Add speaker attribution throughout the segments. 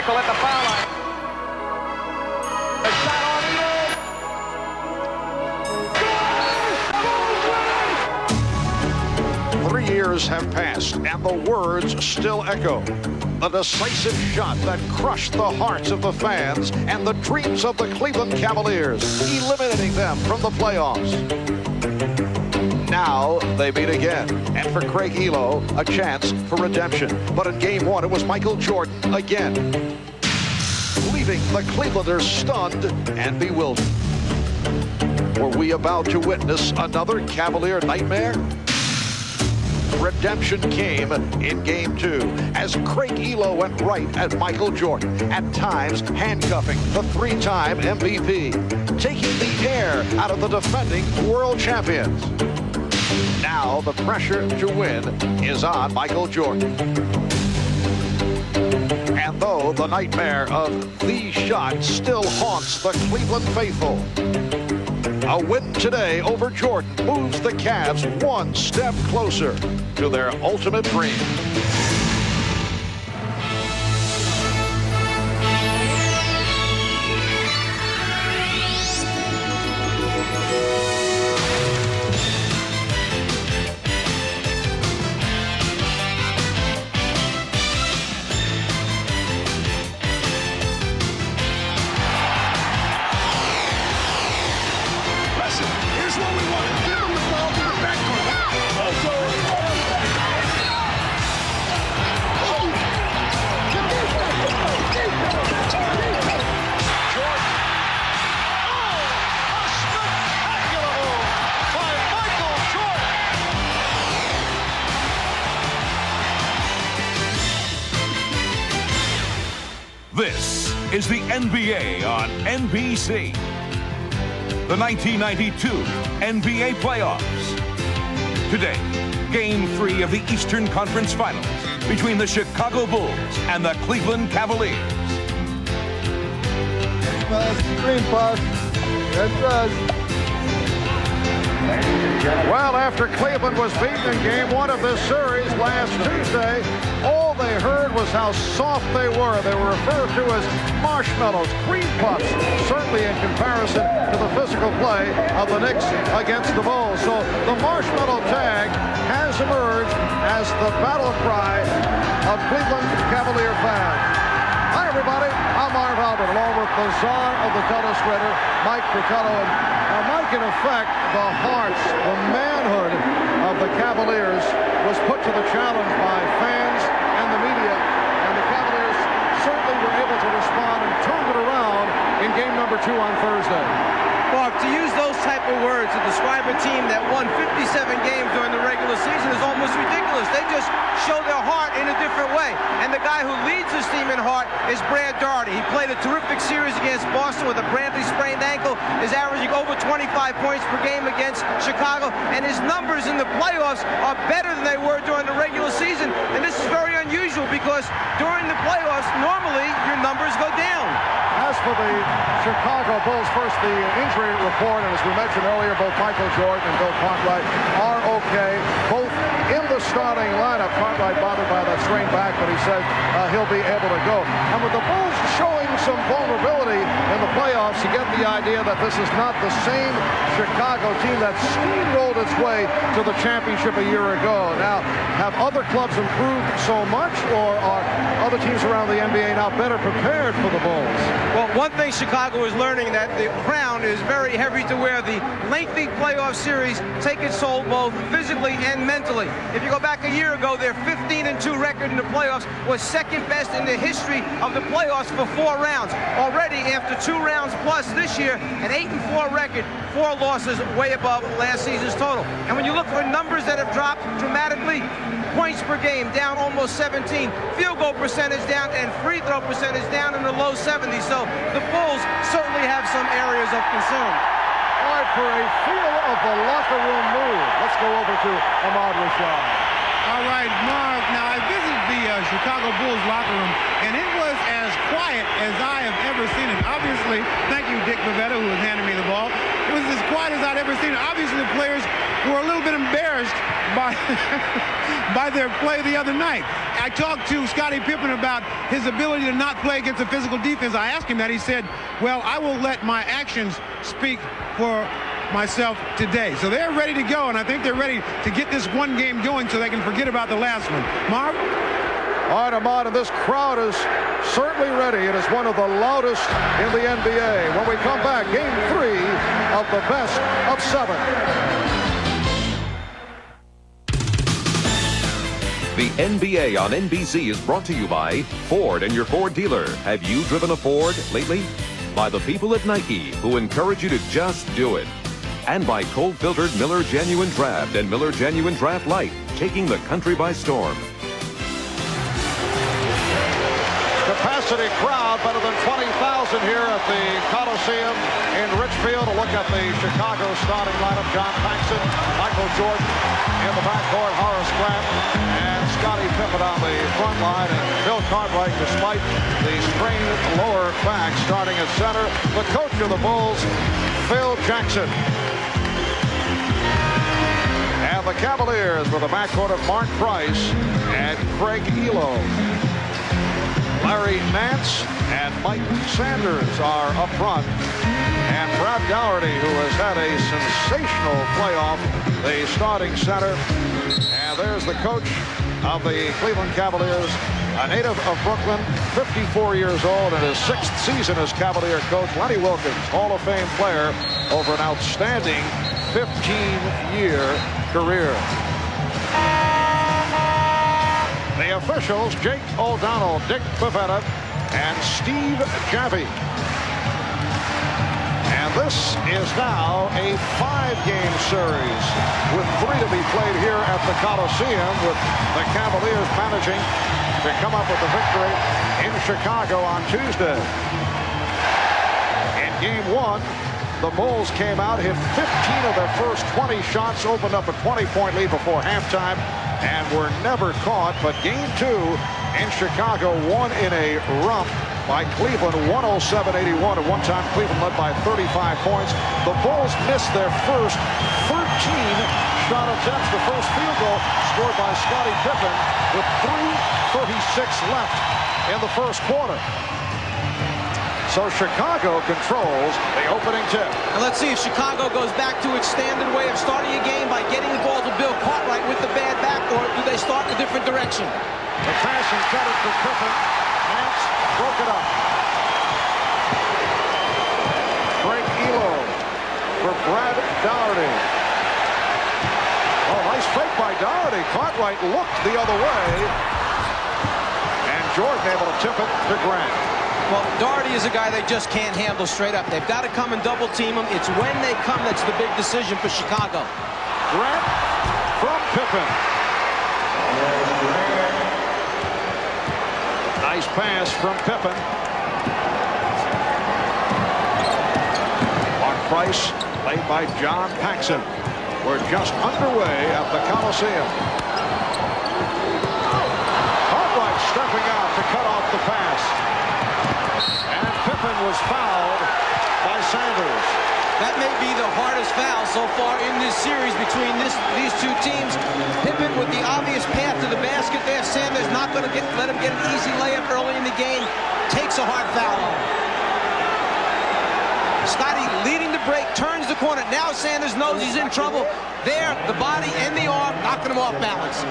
Speaker 1: Michael at the foul line. A shot on the
Speaker 2: 3 years have passed, and the words still echo. The decisive shot that crushed the hearts of the fans and the dreams of the Cleveland Cavaliers, eliminating them from the playoffs. Now they meet again, and for Craig Ehlo, a chance for redemption. But in Game 1, it was Michael Jordan again, leaving the Clevelanders stunned and bewildered. Were we about to witness another Cavalier nightmare? Redemption came in Game 2 as Craig Ehlo went right at Michael Jordan, at times handcuffing the three-time MVP, taking the air out of the defending world champions. Now the pressure to win is on Michael Jordan. And though the nightmare of these shots still haunts the Cleveland faithful, a win today over Jordan moves the Cavs one step closer to their ultimate dream.
Speaker 3: This is the NBA on NBC. The 1992 NBA playoffs. Today, Game 3 of the Eastern Conference Finals between the Chicago Bulls and the Cleveland Cavaliers.
Speaker 4: Green pass. That's us.
Speaker 2: Well, after Cleveland was beaten in Game 1 of this series last Tuesday, all they heard was how soft they were. They were referred to as marshmallows, cream puffs, certainly in comparison to the physical play of the Knicks against the Bulls. So the marshmallow tag has emerged as the battle cry of Cleveland Cavalier fans. Hi, everybody. I'm Marv Albert, along with the czar of the color spreader, Mike Fratello. And Mike, in effect, the hearts, the manhood of the Cavaliers was put to the challenge by fans and the media. And the Cavaliers certainly were able to respond and turn it around in game number 2 on Thursday.
Speaker 5: Mark, to use those type of words to describe a team that won 57 games during the regular season is almost ridiculous. They just show their heart in a different way. And the guy who leads this team in heart is Brad Daugherty. He played a terrific series against Boston with a Brantley sprained ankle, is averaging over 25 points per game against Chicago, and his numbers in the playoffs are better than they were during the regular season. And this is very unusual because during the playoffs, normally your numbers go down.
Speaker 2: As for the Chicago Bulls, first the injury report, and as we mentioned earlier, both Michael Jordan and Bill Cartwright are okay. Both in the starting lineup. Cartwright bothered by that strained back, but he said he'll be able to go. And with the Bulls showing some vulnerability in the playoffs, you get the idea that this is not the same Chicago team that steamrolled its way to the championship a year ago. Now, have other clubs improved so much, or are other teams around the NBA now better prepared for the Bulls?
Speaker 5: Well, one thing Chicago is learning, that the crown is very heavy to wear. The lengthy playoff series take its toll both physically and mentally. If you go back a year ago, their 15-2 record in the playoffs was second best in the history of the playoffs for 4 rounds. Already, after 2 rounds plus this year, an 8-4 record, 4 losses, way above last season's total. And when you look for numbers that have dropped dramatically, points per game down almost 17, field goal percentage down, and free throw percentage down in the low 70s. So the Bulls certainly have some areas of concern.
Speaker 2: All right, for a feel of the locker room mood, let's go over to Ahmad Rashad.
Speaker 6: All right, Marv. Now, I visited the Chicago Bulls locker room, and it was as quiet as I have ever seen it. Obviously, thank you, Dick Bavetta, who was handing me the ball. It was as quiet as I'd ever seen it. Obviously, the players were a little bit embarrassed by by their play the other night. I talked to Scottie Pippen about his ability to not play against a physical defense. I asked him that. He said, well, I will let my actions speak for myself today. So they're ready to go, and I think they're ready to get this one game going so they can forget about the last one. Marv?
Speaker 2: All right, Ahmad, and this crowd is certainly ready. It is one of the loudest in the NBA. When we come back, Game 3 of the best of 7.
Speaker 7: The NBA on NBC is brought to you by Ford and your Ford dealer. Have you driven a Ford lately? By the people at Nike who encourage you to just do it. And by cold-filtered Miller Genuine Draft and Miller Genuine Draft Light, taking the country by storm.
Speaker 2: Capacity crowd, better than 20,000 here at the Coliseum in Richfield. A look at the Chicago starting lineup. John Paxson, Michael Jordan in the backcourt, Horace Grant, and Scottie Pippen on the front line. And Bill Cartwright, despite the strained lower back, starting at center. The coach of the Bulls, Phil Jackson. And the Cavaliers with a backcourt of Mark Price and Craig Elo. Larry Nance and Mike Sanders are up front. And Brad Daugherty, who has had a sensational playoff, the starting center. And there's the coach of the Cleveland Cavaliers, a native of Brooklyn, 54 years old, in his 6th season as Cavalier coach. Lenny Wilkens, Hall of Fame player, over an outstanding 15-year career. The officials, Jake O'Donnell, Dick Bavetta, and Steve Javie. And this is now a 5-game series with 3 to be played here at the Coliseum, with the Cavaliers managing to come up with a victory in Chicago on Tuesday. In Game 1, the Bulls came out, hit 15 of their first 20 shots, opened up a 20-point lead before halftime, and were never caught. But Game 2 in Chicago won in a romp by Cleveland, 107-81. At one time, Cleveland led by 35 points. The Bulls missed their first 13 shot attempts. The first field goal scored by Scottie Pippen with 3:36 left in the first quarter. So Chicago controls the opening tip.
Speaker 5: And let's see if Chicago goes back to its standard way of starting a game by getting the ball to Bill Cartwright with the bad back, or do they start in a different direction?
Speaker 2: The pass intended for Pippen. Nance broke it up. Craig Elo for Brad Daugherty. Oh, nice fake by Daugherty. Cartwright looked the other way. And Jordan able to tip it to Grant.
Speaker 5: Well, Daugherty is a guy they just can't handle straight up. They've got to come and double team him. It's when they come that's the big decision for Chicago.
Speaker 2: Grant from Pippen. Nice pass from Pippen. Mark Price, played by John Paxson. We're just underway at the Coliseum. Cartwright stepping out to cut off the pass. And Pippen was fouled by Sanders.
Speaker 5: That may be the hardest foul so far in this series between these two teams. Pippen with the obvious path to the basket there. Sanders not going to let him get an easy layup early in the game. Takes a hard foul. Scottie leading the break, turns the corner. Now Sanders knows he's in trouble. There, the body and the arm knocking him off balance.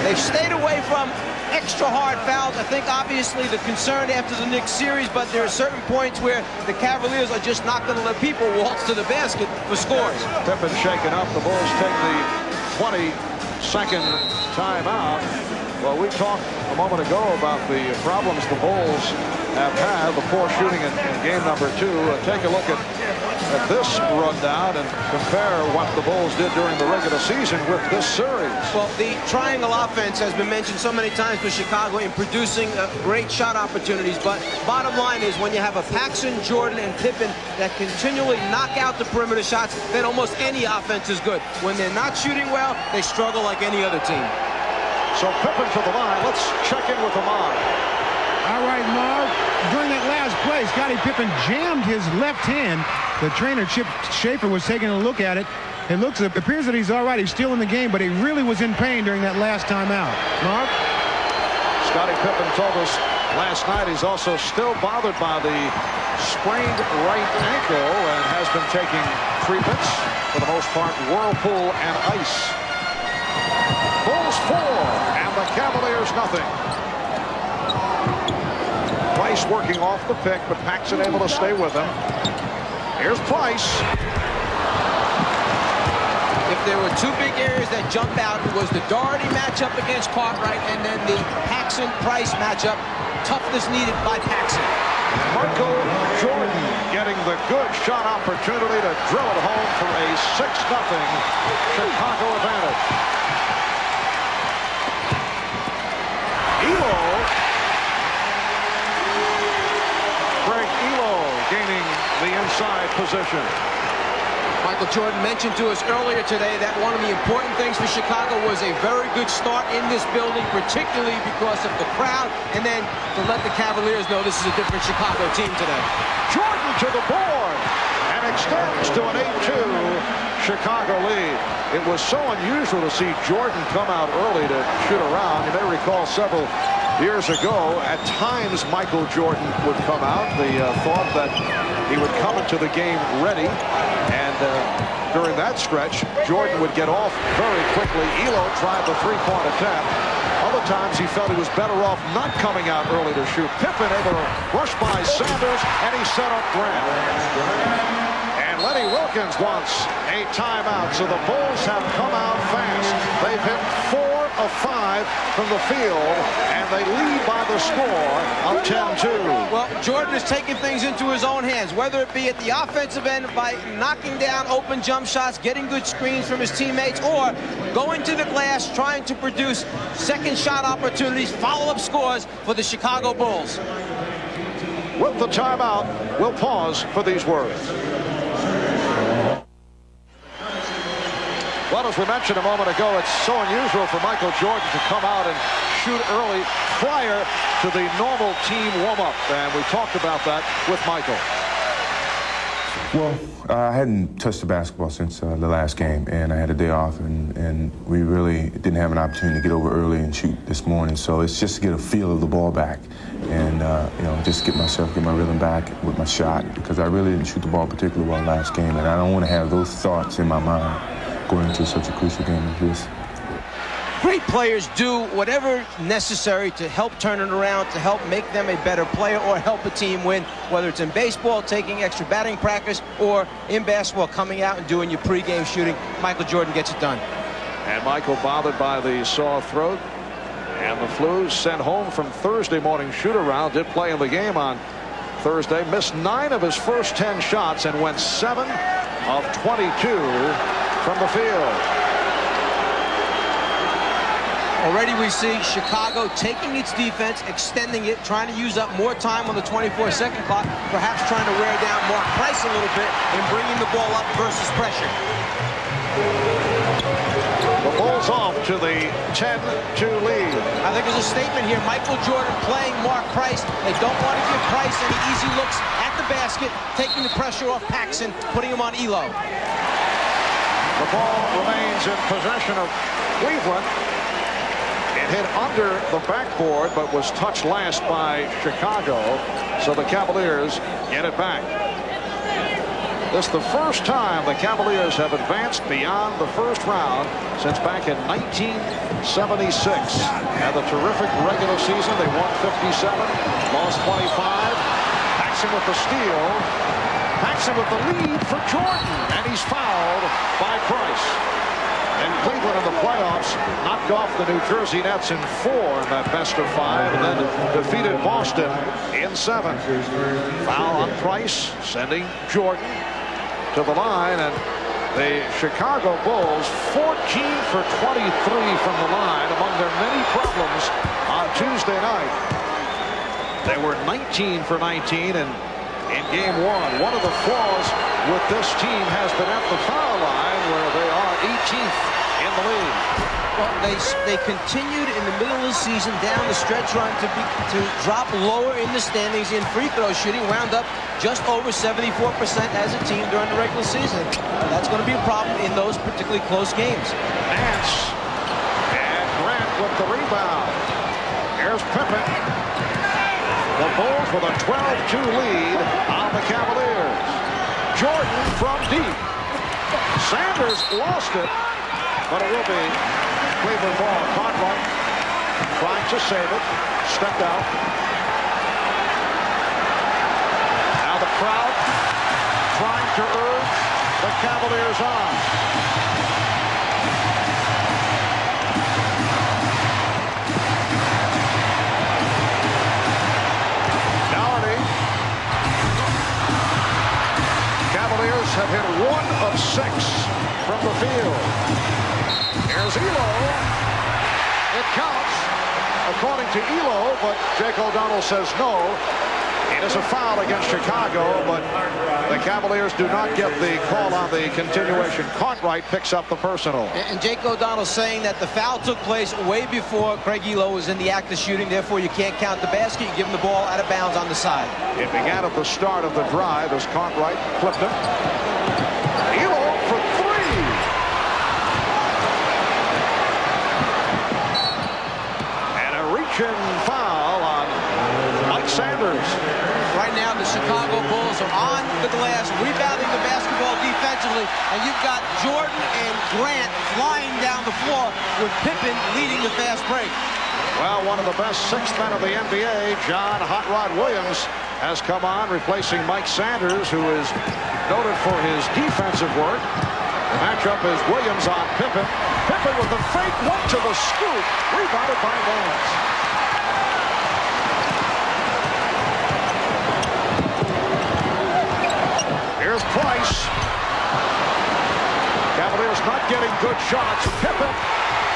Speaker 5: They've stayed away from extra hard fouls. I think obviously the concern after the Knicks series, but there are certain points where the Cavaliers are just not going to let people waltz to the basket for scores.
Speaker 2: Pippen shaken up. The Bulls take the 22nd timeout. Well, we talked a moment ago about the problems the Bulls have had, the poor shooting in game number 2. Take a look at this rundown and compare what the Bulls did during the regular season with this series.
Speaker 5: Well, the triangle offense has been mentioned so many times for Chicago in producing great shot opportunities, but bottom line is when you have a Paxson, Jordan, and Pippen that continually knock out the perimeter shots, then almost any offense is good. When they're not shooting well, they struggle like any other team.
Speaker 2: So Pippen to the line. Let's check in with Ahmad.
Speaker 6: All right, Marv. During that last play, Scottie Pippen jammed his left hand. The trainer, Chip Schaefer, was taking a look at it. It appears that he's all right. He's still in the game, but he really was in pain during that last timeout. Marv?
Speaker 2: Scottie Pippen told us last night he's also still bothered by the sprained right ankle and has been taking treatments, for the most part, Whirlpool and ice. Bulls 4 and the Cavaliers nothing. Price working off the pick, but Paxson able to stay with him. Here's Price.
Speaker 5: If there were two big areas that jump out, it was the Doherty matchup against Cartwright and then the Paxson-Price matchup. Toughness needed by Paxson.
Speaker 2: Michael Jordan getting the good shot opportunity to drill it home for a 6-0 Chicago advantage. Elo. Greg Elo gaining the inside position.
Speaker 5: Michael Jordan mentioned to us earlier today that one of the important things for Chicago was a very good start in this building, particularly because of the crowd, and then to let the Cavaliers know this is a different Chicago team today.
Speaker 2: Jordan to the board and extends to an 8-2 Chicago lead. It was so unusual to see Jordan come out early to shoot around. You may recall several years ago, at times Michael Jordan would come out. The thought that he would come into the game ready, and during that stretch, Jordan would get off very quickly. Elo tried the three-point attempt. Other times he felt he was better off not coming out early to shoot. Pippen able to rush by Sanders, and he set up Grant. And Lenny Wilkins wants a timeout, so the Bulls have come out fast. They've hit 4 of 5 from the field, and they lead by the score of 10-2.
Speaker 5: Well, Jordan is taking things into his own hands, whether it be at the offensive end by knocking down open jump shots, getting good screens from his teammates, or going to the glass, trying to produce second shot opportunities, follow-up scores for the Chicago Bulls.
Speaker 2: With the timeout, we'll pause for these words. Well, as we mentioned a moment ago, it's so unusual for Michael Jordan to come out and shoot early prior to the normal team warm-up, and we talked about that with Michael.
Speaker 8: Well, I hadn't touched the basketball since the last game, and I had a day off, and we really didn't have an opportunity to get over early and shoot this morning, so it's just to get a feel of the ball back and, just get my rhythm back with my shot, because I really didn't shoot the ball particularly well last game, and I don't want to have those thoughts in my mind going into such a crucial game as this.
Speaker 5: Great players do whatever necessary to help turn it around, to help make them a better player or help a team win, whether it's in baseball, taking extra batting practice, or in basketball, coming out and doing your pregame shooting. Michael Jordan gets it done.
Speaker 2: And Michael, bothered by the sore throat and the flu, sent home from Thursday morning shoot-around, did play in the game on Thursday, missed 9 of his first 10 shots and went 7 of 22 from the field.
Speaker 5: Already we see Chicago taking its defense, extending it, trying to use up more time on the 24-second clock, perhaps trying to wear down Mark Price a little bit and bringing the ball up versus pressure.
Speaker 2: The Bulls off to the 10-2 lead.
Speaker 5: I think there's a statement here. Michael Jordan playing Mark Price. They don't want to give Price any easy looks at the basket, taking the pressure off Paxson, putting him on Elo.
Speaker 2: The ball remains in possession of Cleveland. It hit under the backboard, but was touched last by Chicago, so the Cavaliers get it back. This is the first time the Cavaliers have advanced beyond the first round since back in 1976. Had a terrific regular season. They won 57, lost 25. Paxson with the steal. Paxson with the lead for Jordan, and he's fouled by Price. And Cleveland in the playoffs knocked off the New Jersey Nets in 4 in that best of 5, and then defeated Boston in 7. Foul on Price, sending Jordan to the line, and the Chicago Bulls 14 for 23 from the line among their many problems on Tuesday night. They were 19 for 19 and in game 1. One of the flaws with this team has been at the foul line, where they are 18th in the league.
Speaker 5: Well, they continued in the middle of the season down the stretch run to drop lower in the standings in free throw shooting, wound up just over 74% as a team during the regular season. That's going to be a problem in those particularly close games.
Speaker 2: Nance and Grant with the rebound. Here's Pippen. The Bulls with a 12-2 lead on the Cavaliers. Jordan from deep. Sanders lost it, but it will be Cleveland ball. Cartwright trying to save it. Stepped out. Now the crowd trying to urge the Cavaliers on. Doherty. Cavaliers have hit 1 of 6 from the field. Here's Elo. It counts, according to Elo, but Jake O'Donnell says no. It is a foul against Chicago, but the Cavaliers do not get the call on the continuation. Cartwright picks up the personal.
Speaker 5: And Jake O'Donnell saying that the foul took place way before Craig Elo was in the act of shooting. Therefore, you can't count the basket. You give him the ball out of bounds on the side.
Speaker 2: It began at the start of the drive as Cartwright flipped it. Elo for 3. And a reach-in foul on Mike Sanders.
Speaker 5: Right now, the Chicago Bulls are on the glass, rebounding the basketball defensively, and you've got Jordan and Grant flying down the floor with Pippen leading the fast break.
Speaker 2: Well, one of the best 6th men of the NBA, John Hot Rod Williams, has come on, replacing Mike Sanders, who is noted for his defensive work. The matchup is Williams on Pippen. Pippen with the fake, went to the scoop, rebounded by Nance. Here's Price. Cavaliers not getting good shots. Pippen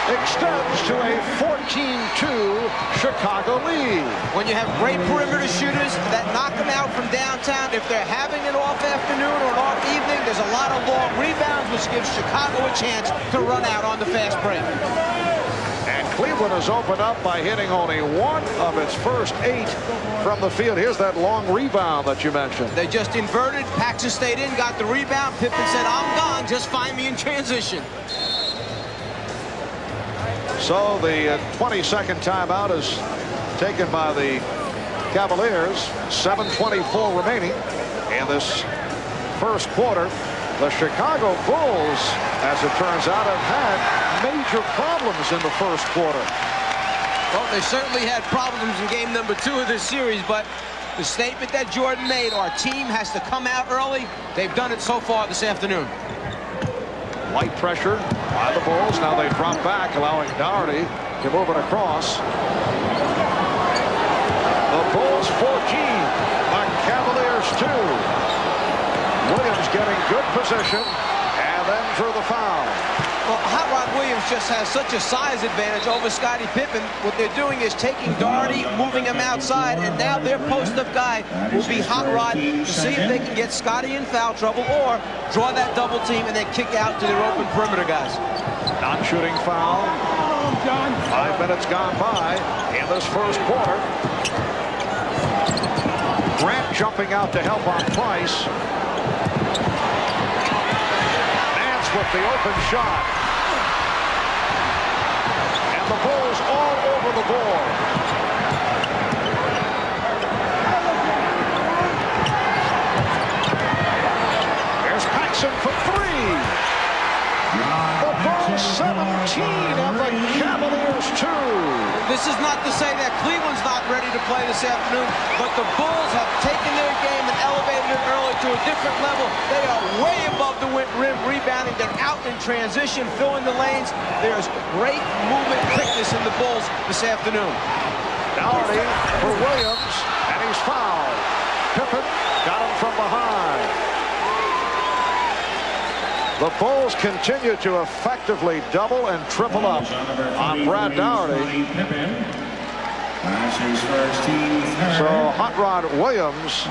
Speaker 2: extends to a 14-2 Chicago lead.
Speaker 5: When you have great perimeter shooters that knock them out from downtown, if they're having an off afternoon or an off evening, there's a lot of long rebounds, which gives Chicago a chance to run out on the fast break.
Speaker 2: And Cleveland has opened up by hitting only 1 of its first 8 from the field. Here's that long rebound that you mentioned.
Speaker 5: They just inverted. Paxson stayed in, got the rebound. Pippen said, I'm gone. Just find me in transition.
Speaker 2: So the 22nd timeout is taken by the Cavaliers. 7:24 remaining in this first quarter. The Chicago Bulls, as it turns out, have had major problems in the first quarter.
Speaker 5: Well, they certainly had problems in game number 2 of this series, but the statement that Jordan made, our team has to come out early, they've done it so far this afternoon.
Speaker 2: Light pressure by the Bulls. Now they drop back, allowing Doherty to move it across. The Bulls 14, the Cavaliers 2. Williams getting good position, and then drew the foul.
Speaker 5: Well, Hot Rod Williams just has such a size advantage over Scottie Pippen. What they're doing is taking Doherty, moving him outside, and now their post-up guy will be Hot Rod to see if they can get Scottie in foul trouble or draw that double team and then kick out to their open perimeter guys.
Speaker 2: Non-shooting foul. 5 minutes gone by in this first quarter. Grant jumping out to help on Price. Nance with the open shot. And the Bulls all over the board. There's Paxson for 3. The Bulls 17 and the Cavaliers 2.
Speaker 5: This is not to say that Cleveland's not ready to play this afternoon, but the Bulls have taken their game and elevated it early to a different level. They are way above the rim rebounding. They're out in transition, filling the lanes. There's great movement quickness in the Bulls this afternoon.
Speaker 2: Doherty for Williams, and he's fouled. Pippen got him from behind. The Bulls continue to effectively double and triple up on Brad Doherty. So Hot Rod Williams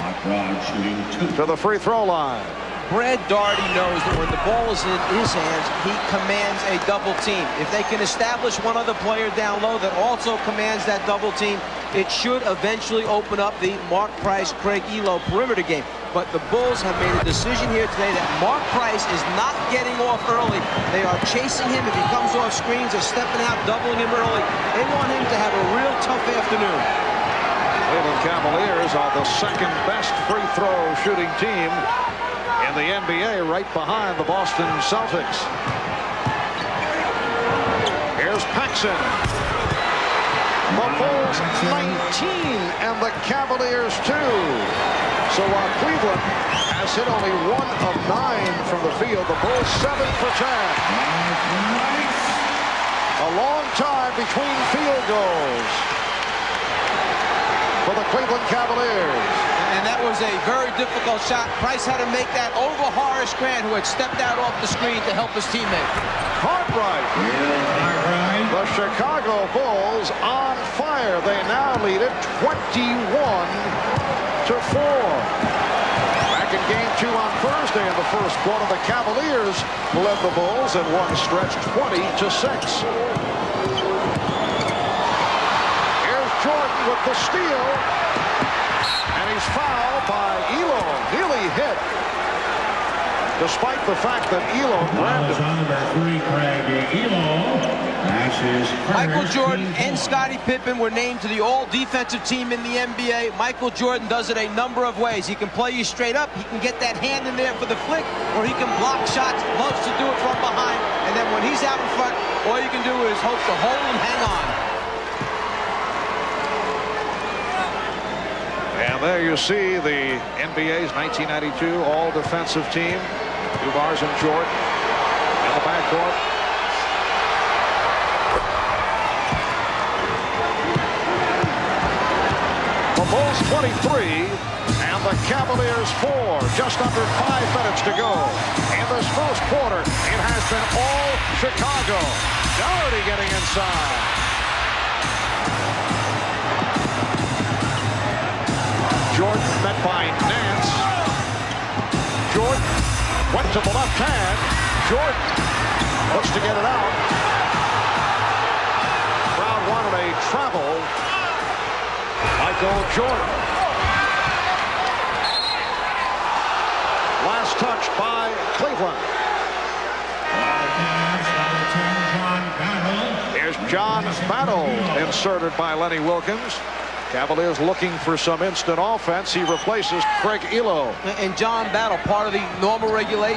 Speaker 2: to the free throw line.
Speaker 5: Brad Daugherty knows that when the ball is in his hands, he commands a double team. If they can establish one other player down low that also commands that double team, it should eventually open up the Mark Price, Craig Elo perimeter game. But the Bulls have made a decision here today that Mark Price is not getting off early. They are chasing him. If he comes off screens, they're stepping out, doubling him early. They want him to have a real tough afternoon.
Speaker 2: Cleveland Cavaliers are the second best free throw shooting team in the NBA, right behind the Boston Celtics. Here's Paxson. The Bulls 19 and the Cavaliers 2. So while Cleveland has hit only 1 of 9 from the field, the Bulls 7 for 10. A long time between field goals for the Cleveland Cavaliers.
Speaker 5: And that was a very difficult shot. Price had to make that over Horace Grant, who had stepped out off the screen to help his teammate.
Speaker 2: Cartwright. The Chicago Bulls on fire. They now lead it 21-4. Back in Game 2 on Thursday in the first quarter, the Cavaliers led the Bulls in one stretch 20-6. Jordan with the steal, and he's fouled by Elo. Nearly hit, despite the fact that Elo grabbed him.
Speaker 5: Michael Jordan and Scottie Pippen were named to the all-defensive team in the NBA. Michael Jordan does it a number of ways. He can play you straight up. He can get that hand in there for the flick, or he can block shots. Loves to do it from behind. And then when he's out in front, all you can do is hope to hold and hang on.
Speaker 2: And there you see the NBA's 1992 all-defensive team. Duvars and Jordan in the backcourt. The Bulls 23 and the Cavaliers 4. Just under 5 minutes to go. In this first quarter, it has been all Chicago. Daugherty getting inside. Jordan met by Nance. Jordan went to the left hand. Jordan looks to get it out. Crowd wanted a travel. Michael Jordan. Last touch by Cleveland. Here's John Battle inserted by Lenny Wilkens. Cavaliers looking for some instant offense. He replaces Craig Elo.
Speaker 5: And John Battle, part of the normal regular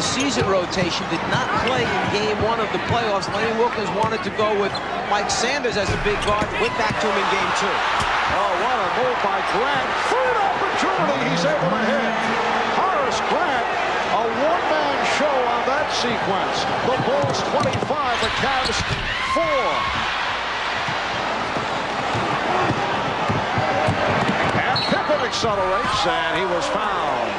Speaker 5: season rotation, did not play in Game 1 of the playoffs. Lenny Wilkens wanted to go with Mike Sanders as a big guard. Went back to him in Game 2.
Speaker 2: Oh, what a move by Grant. Third opportunity he's able to hit. Horace Grant, a one-man show on that sequence. The Bulls 25, the Cavs 4. Pippen accelerates, and he was fouled.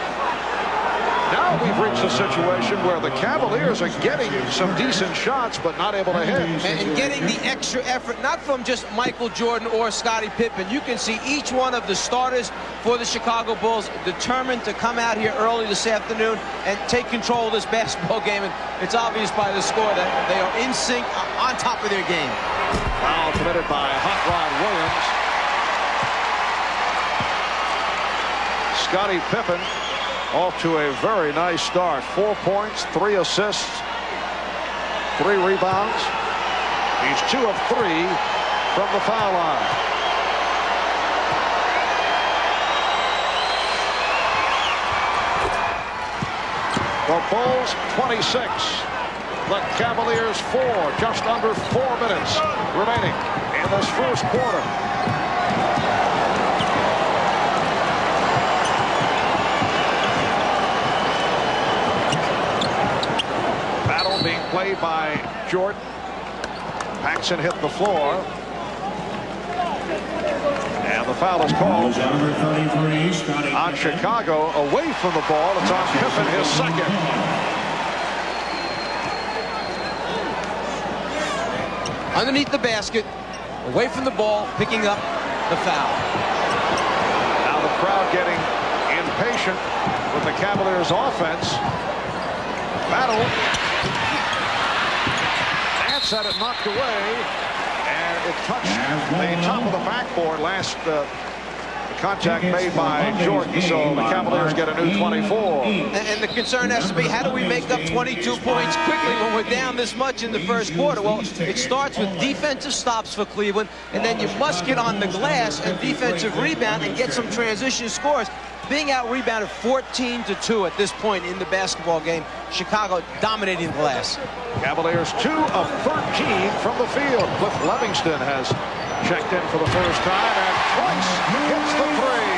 Speaker 2: Now we've reached a situation where the Cavaliers are getting some decent shots, but not able to hit.
Speaker 5: And getting the extra effort, not from just Michael Jordan or Scottie Pippen. You can see each one of the starters for the Chicago Bulls determined to come out here early this afternoon and take control of this basketball game. And it's obvious by the score that they are in sync, on top of their game.
Speaker 2: Foul committed by Hot Rod Williams. Scottie Pippen off to a very nice start. 4 points, 3 assists, 3 rebounds. He's 2 of 3 from the foul line. The Bulls 26. The Cavaliers 4. Just under 4 minutes remaining in this first quarter. Being played by Jordan. Paxson hit the floor. And the foul is called on Chicago. Away from the ball. It's on Pippen, his second.
Speaker 5: Underneath the basket, away from the ball, picking up the foul.
Speaker 2: Now the crowd getting patient with the Cavaliers offense. Battle. Nance had it knocked away, and it touched the top of the backboard. Last contact made by Jordan, so the Cavaliers get a new 24.
Speaker 5: And the concern has to be, how do we make up 22 points quickly when we're down this much in the first quarter? Well, it starts with defensive stops for Cleveland, and then you must get on the glass and defensive rebound and get some transition scores. Being out-rebounded 14-2 at this point in the basketball game. Chicago dominating the glass.
Speaker 2: Cavaliers 2 of 13 from the field. Cliff Levingston has checked in for the first time, and Price hits the three.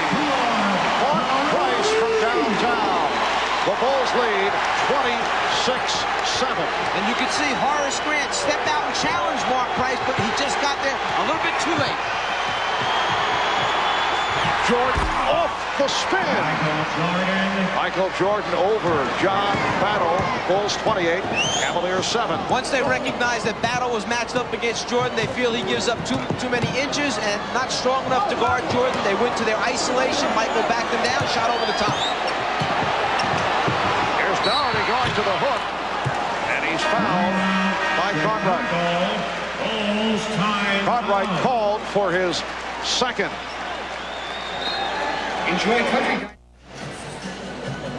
Speaker 2: Mark Price from downtown. The Bulls lead 26-7.
Speaker 5: And you can see Horace Grant step out and challenge Mark Price, but he just got there a little bit too late.
Speaker 2: Jordan off the spin. Michael Jordan over John Battle. Bulls 28, Cavaliers 7.
Speaker 5: Once they recognize that Battle was matched up against Jordan, they feel he gives up too many inches and not strong enough to guard Jordan. They went to their isolation. Michael backed him down, shot over the top.
Speaker 2: Here's Doherty going to the hook, and he's fouled by Cartwright. Cartwright called for his second.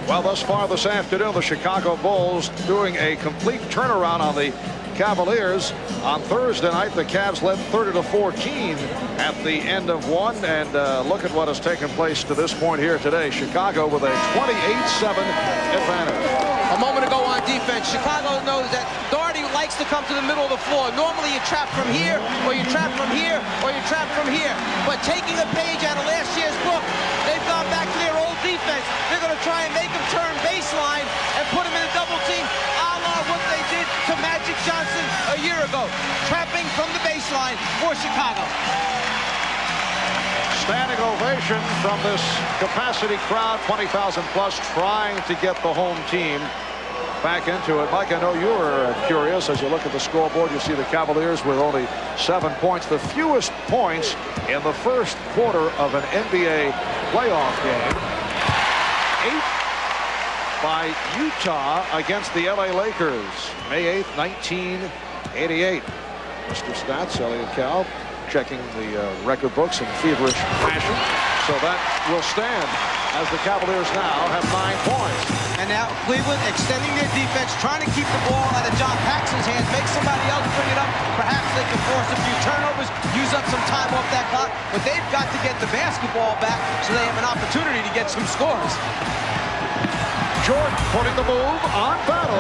Speaker 2: Well, thus far this afternoon, the Chicago Bulls doing a complete turnaround on the Cavaliers. On Thursday night, the Cavs led 30-14 at the end of one, and look at what has taken place to this point here today. Chicago with a 28-7 advantage.
Speaker 5: A moment ago on defense, Chicago knows that Doherty likes to come to the middle of the floor. Normally you trap from here, or you trap from here, or you trap from here. But taking a page out of last year's book, they've gone back to their old defense. They're going to try and make him turn baseline and put him in a double team, a la what they did to Magic Johnson a year ago. Trapping from the baseline for Chicago.
Speaker 2: Standing ovation from this capacity crowd, 20,000 plus, trying to get the home team back into it. Mike, I know you were curious. As you look at the scoreboard, you see the Cavaliers with only 7 points, the fewest points in the first quarter of an NBA playoff game. 8 by Utah against the LA Lakers, May 8th, 1988. Mr. Stats, Elliot Cal, checking the record books in feverish fashion. So that will stand as the Cavaliers now have 9 points.
Speaker 5: And now Cleveland extending their defense, trying to keep the ball out of John Paxson's hands, make somebody else bring it up. Perhaps they can force a few turnovers, use up some time off that clock, but they've got to get the basketball back so they have an opportunity to get some scores.
Speaker 2: Jordan putting the move on Battle.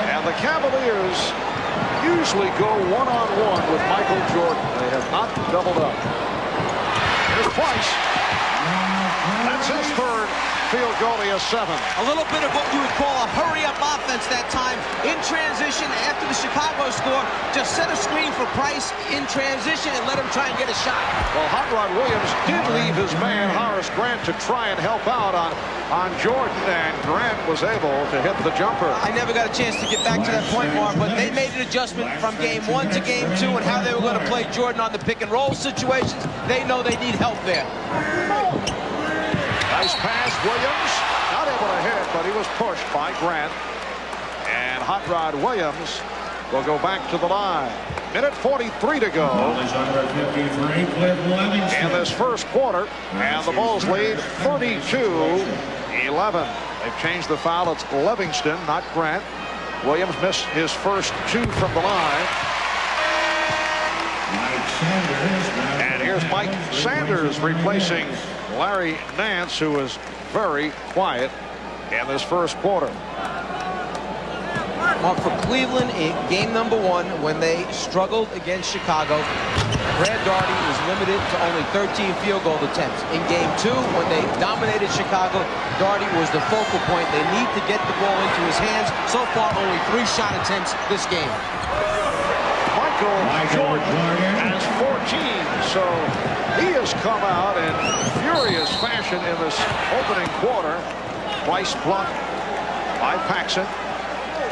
Speaker 2: And the Cavaliers usually go one-on-one with Michael Jordan. They have not doubled up. Here's Price. That's his third field goal. He has 7.
Speaker 5: A little bit of what you would call a hurry-up offense that time. In transition after the Chicago score, just set a screen for Price in transition and let him try and get a shot.
Speaker 2: Well, Hot Rod Williams did leave his man Horace Grant to try and help out on Jordan, and Grant was able to hit the jumper.
Speaker 5: I never got a chance to get back to that point, Mark, but they made an adjustment from game 1 to game 2 and how they were going to play Jordan on the pick and roll situations. They know they need help there.
Speaker 2: Nice pass, Williams. Not able to hit, but he was pushed by Grant. And Hot Rod Williams will go back to the line. Minute 43 to go in this first quarter, and the Bulls lead 32-11. They've changed the foul. It's Levingston, not Grant. Williams missed his first 2 from the line. And here's Mike Sanders replacing Larry Nance, who was very quiet in this first quarter.
Speaker 5: Mark, for Cleveland in game number 1, when they struggled against Chicago, Brad Daugherty was limited to only 13 field goal attempts. In game 2, when they dominated Chicago, Daugherty was the focal point. They need to get the ball into his hands. So far, only 3 shot attempts this game.
Speaker 2: Michael Jordan has 14, so he has come out in furious fashion in this opening quarter. Price blocked by Paxson.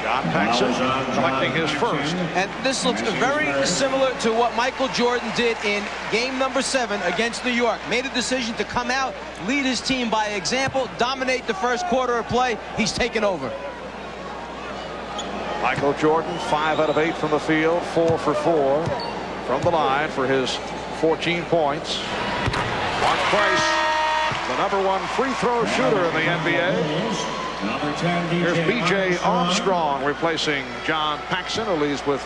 Speaker 2: John Paxson collecting his first.
Speaker 5: And this looks very similar to what Michael Jordan did in game number 7 against New York. Made a decision to come out, lead his team by example, dominate the first quarter of play. He's taken over.
Speaker 2: Michael Jordan, 5 out of 8 from the field, 4 for 4 from the line for his 14 points. Mark Price, the #1 free throw shooter in the NBA. Here's B.J. Armstrong replacing John Paxson, who leads with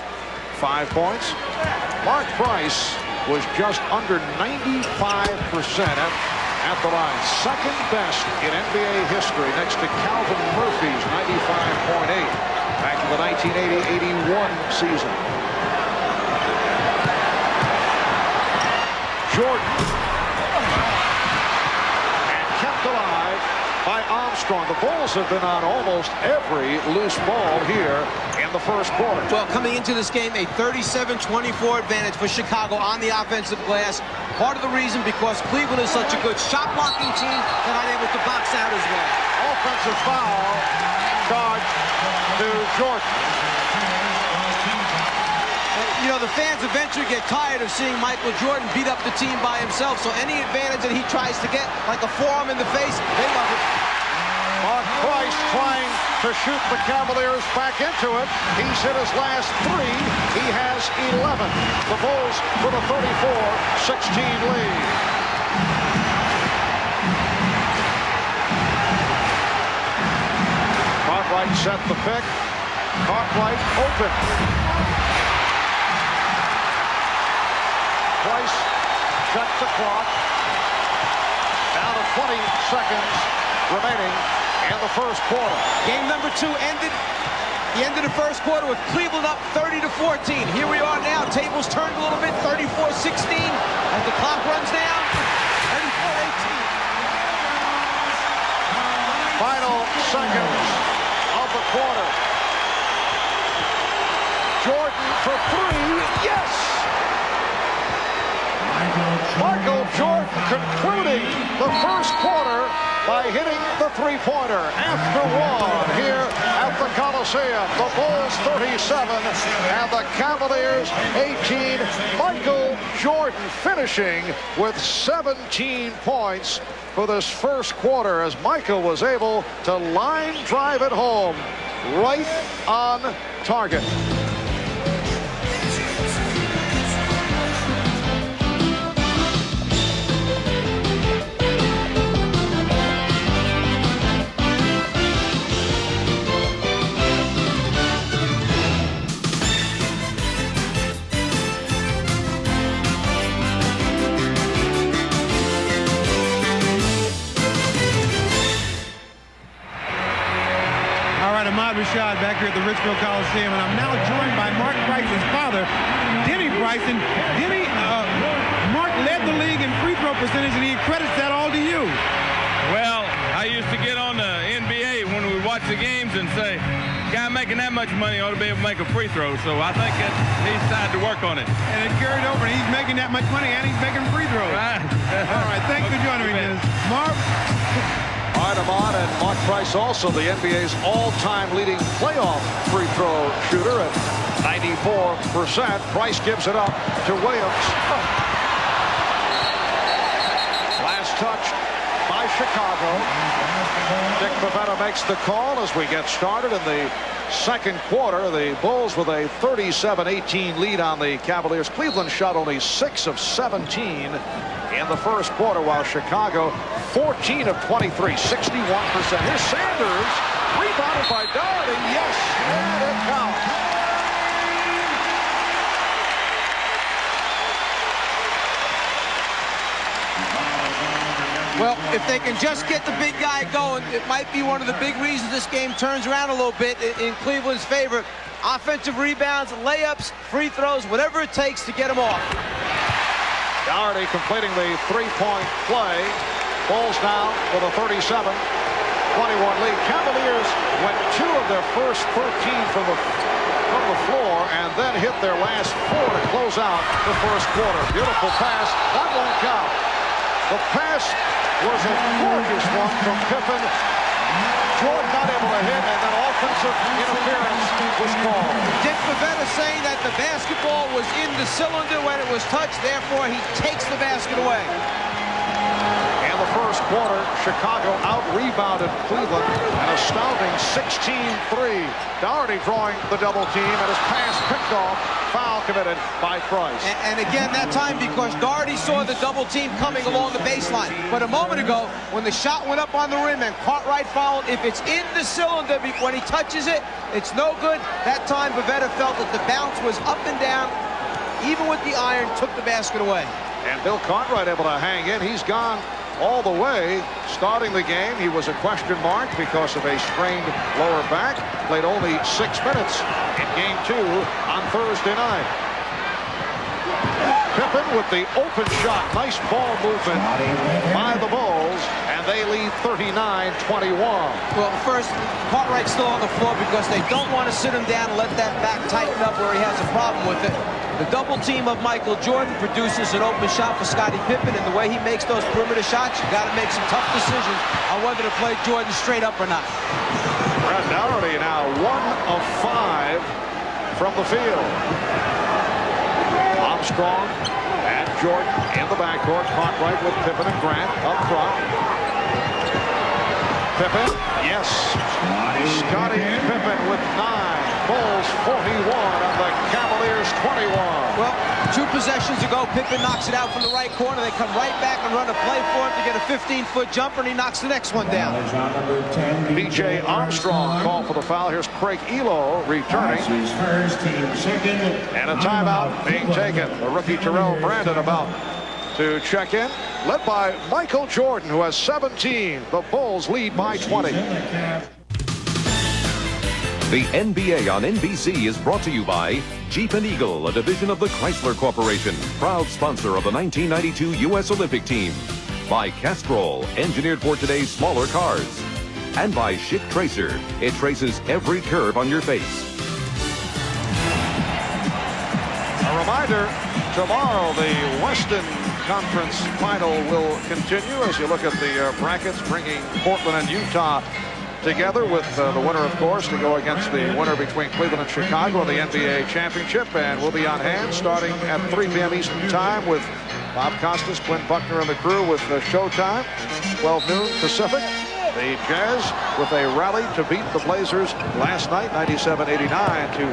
Speaker 2: 5 points. Mark Price was just under 95% at the line. Second best in NBA history, next to Calvin Murphy's 95.8 back in the 1980-81 season. Jordan. And kept alive by Armstrong. The Bulls have been on almost every loose ball here in the first quarter.
Speaker 5: Well, coming into this game, a 37-24 advantage for Chicago on the offensive glass. Part of the reason because Cleveland is such a good shot blocking team, they're not able to box out as well.
Speaker 2: Offensive foul charge to Jordan.
Speaker 5: You know, the fans eventually get tired of seeing Michael Jordan beat up the team by himself, so any advantage that he tries to get, like a forearm in the face, they love it.
Speaker 2: Mark Price trying to shoot the Cavaliers back into it. He's hit his last 3. He has 11. The Bulls with a 34-16 lead. Cartwright set the pick. Cartwright open. Price checks the clock. Down to 20 seconds remaining in the first quarter.
Speaker 5: Game number 2 ended. The end of the first quarter with Cleveland up 30-14. Here we are now. Tables turned a little bit, 34-16. As the clock runs down, 34-18.
Speaker 2: Final seconds of the quarter. Jordan for 3. Yes! Michael Jordan concluding the first quarter by hitting the three-pointer after 1 here at the Coliseum. The Bulls 37 and the Cavaliers 18. Michael Jordan finishing with 17 points for this first quarter as Michael was able to line drive it home right on target.
Speaker 6: Ahmad Rashad back here at the Richfield Coliseum, and I'm now joined by Mark Price's father, Denny Bryson. Denny, Mark led the league in free throw percentage, and he credits that all to you.
Speaker 1: Well, I used to get on the NBA when we watch the games and say, guy making that much money ought to be able to make a free throw. So I think that he decided to work on it.
Speaker 6: And it carried over. He's making that much money, and he's making free throws.
Speaker 1: Right.
Speaker 6: All right, thanks for joining me, Dennis. Mark.
Speaker 2: All right, Ahmad, and Mark Price also the NBA's all-time leading playoff free throw shooter at 94%. Price gives it up to Williams. Last touch by Chicago. Dick Bavetta makes the call as we get started in the second quarter. The Bulls with a 37-18 lead on the Cavaliers. Cleveland shot only 6 of 17 in the first quarter, while Chicago 14 of 23, 61%. Here's Sanders, rebounded by Doherty. Yes, and it counts.
Speaker 5: Well, if they can just get the big guy going, it might be one of the big reasons this game turns around a little bit in Cleveland's favor. Offensive rebounds, layups, free throws, whatever it takes to get them off.
Speaker 2: Doherty completing the three-point play. Bulls now with a 37-21 lead. Cavaliers went 2 of their first 13 from the floor and then hit their last 4 to close out the first quarter. Beautiful pass. That won't count. The pass was a gorgeous one from Pippen. Jordan not able to hit, and then offensive interference was called.
Speaker 5: Dick Pavetta saying that the basketball was in the cylinder when it was touched, therefore he takes the basket away.
Speaker 2: In the first quarter, Chicago out-rebounded Cleveland, an astounding 16-3. Doherty drawing the double team, and his pass picked off. Foul committed by Price.
Speaker 5: And again, that time because Doherty saw the double team coming along the baseline. But a moment ago, when the shot went up on the rim and Cartwright fouled, if it's in the cylinder when he touches it, it's no good. That time, Pavetta felt that the bounce was up and down, even with the iron, took the basket away.
Speaker 2: And Bill Cartwright able to hang in. He's gone all the way. Starting the game, he was a question mark because of a strained lower back. Played only 6 minutes in Game 2 on Thursday night. Pippen with the open shot. Nice ball movement by the Bulls, and they lead 39-21.
Speaker 5: Well, first, Cartwright's still on the floor because they don't want to sit him down and let that back tighten up where he has a problem with it. The double team of Michael Jordan produces an open shot for Scottie Pippen, and the way he makes those perimeter shots, you got to make some tough decisions on whether to play Jordan straight up or not.
Speaker 2: Brad Doherty now 1 of 5 from the field. Armstrong and Jordan in the backcourt. Cartwright with Pippen and Grant up front. Pippen, yes. Scottie Pippen with 9. Bulls 41 and the Cavaliers 21.
Speaker 5: Well, 2 possessions ago, Pippen knocks it out from the right corner. They come right back and run a play for him to get a 15-foot jumper, and he knocks the next one down.
Speaker 2: B.J. Armstrong called for the foul. Here's Craig Elo returning. And a timeout being taken. The rookie Terrell Brandon about to check in, led by Michael Jordan, who has 17. The Bulls lead by 20.
Speaker 7: The NBA on NBC is brought to you by Jeep and Eagle, a division of the Chrysler Corporation, proud sponsor of the 1992 U.S. Olympic team. By Castrol, engineered for today's smaller cars. And by Schick Tracer, it traces every curve on your face.
Speaker 2: A reminder, tomorrow the Western Conference final will continue as you look at the brackets, bringing Portland and Utah together with the winner, of course, to go against the winner between Cleveland and Chicago in the NBA championship. And we'll be on hand starting at 3 p.m. Eastern time with Bob Costas, Quinn Buckner, and the crew with Showtime, 12 noon Pacific. The Jazz with a rally to beat the Blazers last night, 97-89, to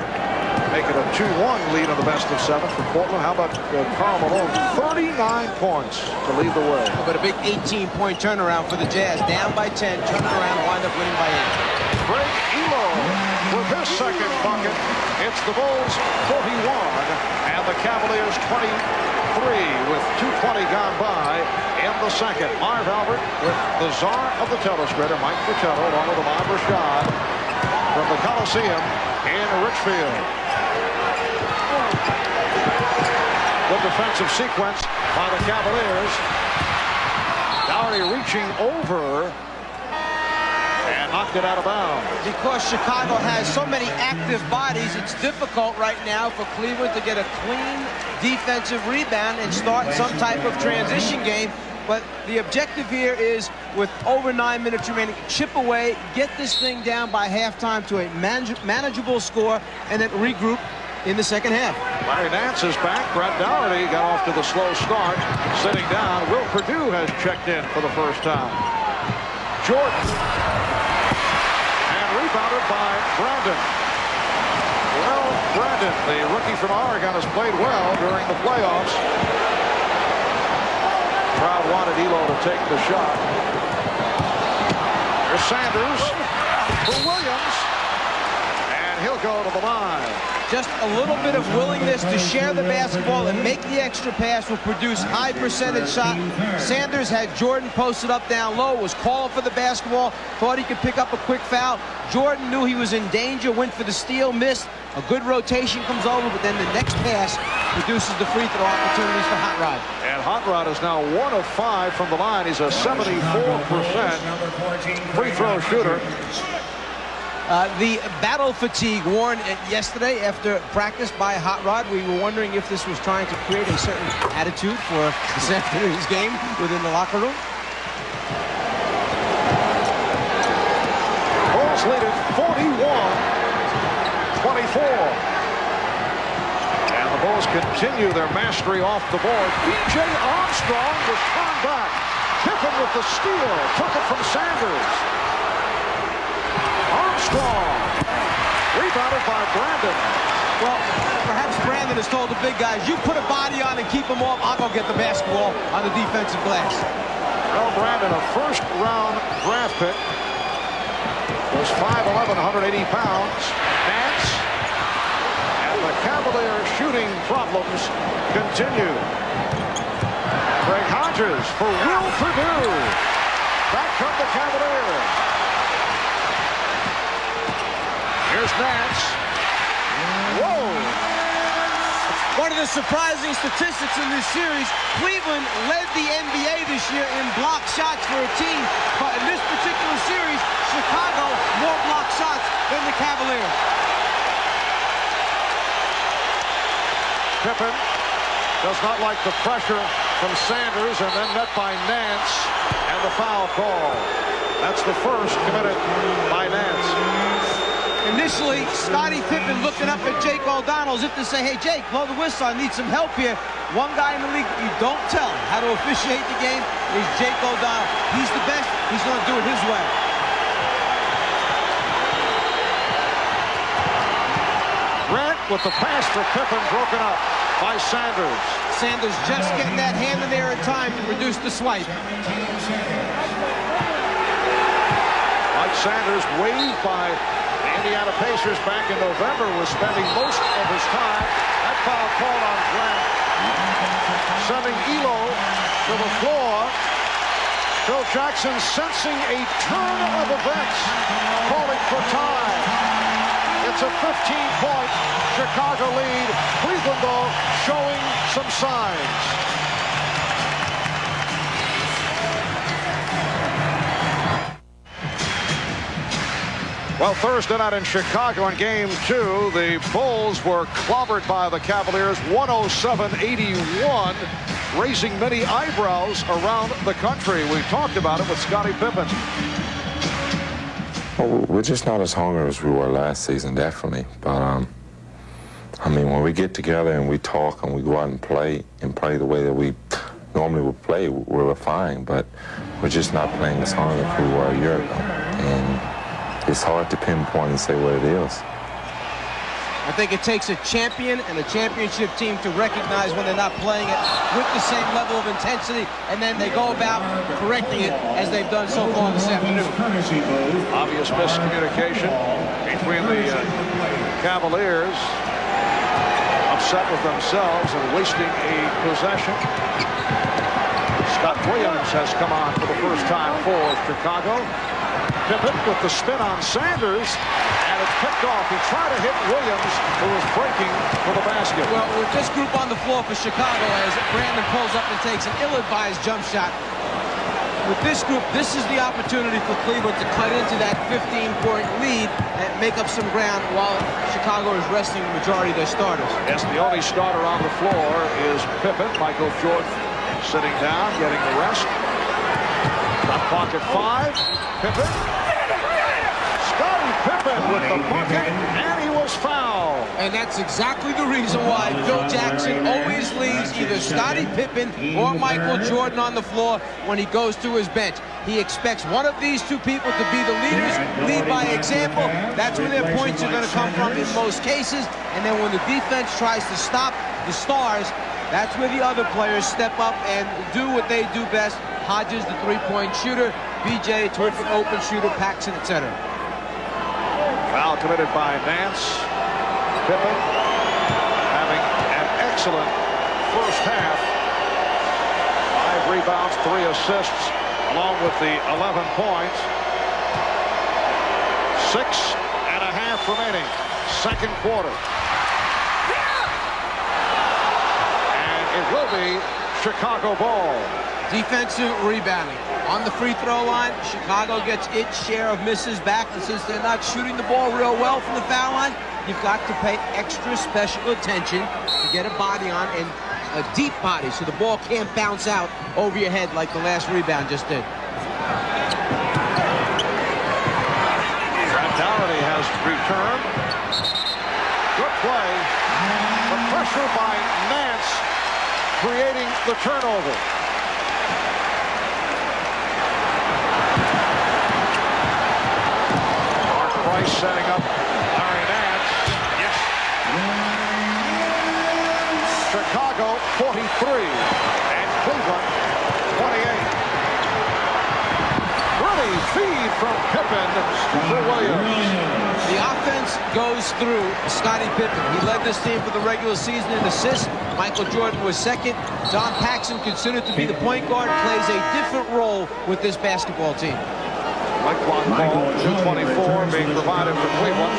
Speaker 2: make it a 2-1 lead on the best of 7 for Portland. How about Karl Malone? 39 points to lead the way.
Speaker 5: But a big 18-point turnaround for the Jazz. Down by 10, turn it around, and wind up winning by 8.
Speaker 2: Craig Elo with his second bucket. It's the Bulls 41 and the Cavaliers 23 with 2:20 gone by in the second. Marv Albert with the czar of the telespreader, Mike Fratello, along with Ahmad Rashad from the Coliseum in Richfield. Good defensive sequence by the Cavaliers. Doherty reaching over and knocked it out of bounds.
Speaker 5: Because Chicago has so many active bodies, it's difficult right now for Cleveland to get a clean defensive rebound and start some type of transition game. But the objective here is, with over 9 minutes remaining, chip away, get this thing down by halftime to a manageable score, and then regroup in the second half.
Speaker 2: Larry Nance is back. Brad Doherty got off to the slow start, sitting down. Will Perdue has checked in for the first time. Jordan. And rebounded by Brandon. Well, Brandon, the rookie from Oregon, has played well during the playoffs. Crowd wanted Elo to take the shot. Here's Sanders for Williams. And he'll go to the line.
Speaker 5: Just a little bit of willingness to share the basketball and make the extra pass will produce high percentage shot. Sanders had Jordan posted up down low, was calling for the basketball, thought he could pick up a quick foul. Jordan knew he was in danger, went for the steal, missed. A good rotation comes over, but then the next pass produces the free throw opportunities for Hot Rod.
Speaker 2: And Hot Rod is now 1 of 5 from the line. He's a 74% free throw shooter.
Speaker 5: The battle fatigue warned yesterday after practice by Hot Rod. We were wondering if this was trying to create a certain attitude for this afternoon's game within the locker room.
Speaker 2: 4. And the Bulls continue their mastery off the board. B.J. Armstrong was turned back. Pippen with the steal. Took it from Sanders. Armstrong. Rebounded by Brandon.
Speaker 5: Well, perhaps Brandon has told the big guys, you put a body on and keep them off, I'll go get the basketball on the defensive glass.
Speaker 2: Well, Brandon, a first-round draft pick, was 5'11", 180 pounds. Nance. And the Cavaliers' shooting problems continue. Greg Hodges for Will Perdue. Back come the Cavaliers. Here's Nance. Whoa!
Speaker 5: One of the surprising statistics in this series, Cleveland led the NBA this year in block shots for a team, but in this particular series, Chicago more block shots than the Cavaliers.
Speaker 2: Pippen does not like the pressure from Sanders, and then met by Nance, and the foul call. That's the first committed by Nance.
Speaker 5: Initially, Scottie Pippen looking up at Jake O'Donnell as if to say, hey, Jake, blow the whistle. I need some help here. One guy in the league you don't tell how to officiate the game is Jake O'Donnell. He's the best. He's going to do it his way.
Speaker 2: Grant with the pass for Pippen broken up by Sanders.
Speaker 5: Sanders just getting that hand in there in time to reduce the swipe.
Speaker 2: Mike Sanders, waved by the Indiana Pacers back in November, was spending most of his time. That foul called on Grant, sending Elo to the floor. Phil Jackson sensing a turn of events, calling for time. It's a 15-point Chicago lead. Cleveland, though, showing some signs. Well, Thursday night in Chicago in Game 2, the Bulls were clobbered by the Cavaliers 107-81, raising many eyebrows around the country. We talked about it with Scottie Pippen.
Speaker 9: Well, we're just not as hungry as we were last season, definitely. But, I mean, when we get together and we talk and we go out and play the way that we normally would play, we're fine. But we're just not playing as hungry as we were a year ago. And it's hard to pinpoint and say what it is.
Speaker 5: I think it takes a champion and a championship team to recognize when they're not playing it with the same level of intensity, and then they go about correcting it as they've done so far this afternoon.
Speaker 2: Obvious miscommunication between the Cavaliers, upset with themselves and wasting a possession. Scott Williams has come on for the first time for Chicago. Pippen with the spin on Sanders, and it's picked off. He tried to hit Williams, who was breaking for the basket.
Speaker 5: Well, with this group on the floor for Chicago, as Brandon pulls up and takes an ill-advised jump shot, with this group, this is the opportunity for Cleveland to cut into that 15-point lead and make up some ground while Chicago is resting the majority of their starters.
Speaker 2: Yes, the only starter on the floor is Pippen. Michael Jordan sitting down, getting the rest. Shot clock at 5. Pippen. Scottie Pippen with the bucket, and he was fouled.
Speaker 5: And that's exactly the reason why Phil Jackson always leaves either Scottie Pippen or Michael Jordan on the floor when he goes to his bench. He expects one of these two people to be the leaders, lead by example. That's where their points are going to come from in most cases. And then when the defense tries to stop the stars, that's where the other players step up and do what they do best. Hodges, the three-point shooter. B.J., terrific open shooter. Paxson, etc.
Speaker 2: Foul committed by Nance. Pippen having an excellent first half. 5 rebounds, 3 assists, along with the 11 points. 6.5 remaining. Second quarter. And it will be Chicago ball.
Speaker 5: Defensive rebounding. On the free throw line, Chicago gets its share of misses back, and since they're not shooting the ball real well from the foul line, you've got to pay extra special attention to get a body on, and a deep body, so the ball can't bounce out over your head like the last rebound just did.
Speaker 2: Brad Doherty has returned. play. The pressure by Nance creating the turnover. Mark Price setting up Larry Nance. Yes. Chicago 43 and Cleveland 28. Really feed from Pippen for Williams.
Speaker 5: The offense goes through Scottie Pippen. He led this team for the regular season in assists. Michael Jordan was second. John Paxson, considered to be the point guard, plays a different role with this basketball team.
Speaker 2: Mike clock ball, 2:24 being provided for Cleveland.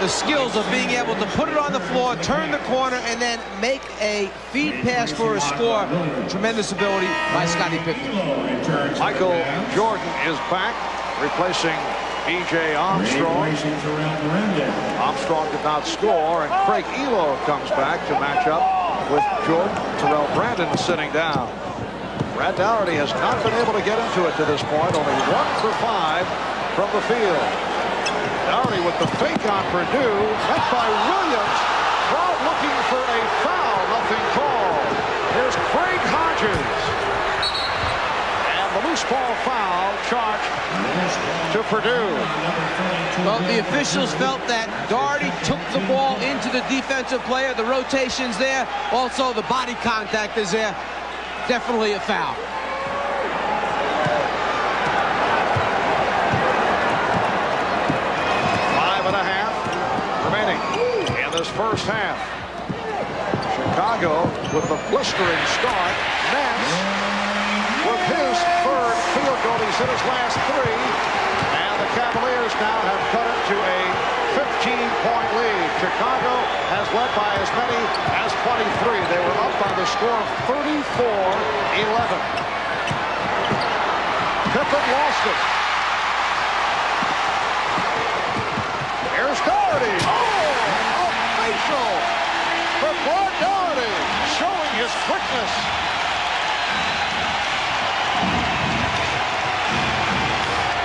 Speaker 5: The skills of being able to put it on the floor, turn the corner, and then make a feed pass for a score. Tremendous ability by Scottie Pippen.
Speaker 2: Michael Jordan is back, replacing B.J. Armstrong. Armstrong did not score, and Craig Elo comes back to match up with Jordan. Terrell Brandon sitting down. Brad Daugherty has not been able to get into it to this point. Only 1 for 5 from the field. Daugherty with the fake on Purdue, met by Williams. Crowd looking for a foul, nothing called. Here's Craig Hodges. And the loose ball foul charged to Purdue.
Speaker 5: Well, the officials felt that Daugherty took the ball into the defensive player. The rotation's there. Also, the body contact is there. Definitely a foul.
Speaker 2: 5.5 remaining in this first half. Chicago with the blistering start. Nance with his third field goal. He's hit his last 3. And the Cavaliers now have cut it to a 15-point lead. Chicago has led by as many as 23. They were up by the score of 34-11. Pippen lost it. Here's Daugherty. Oh, a facial for Brad Daugherty, showing his quickness.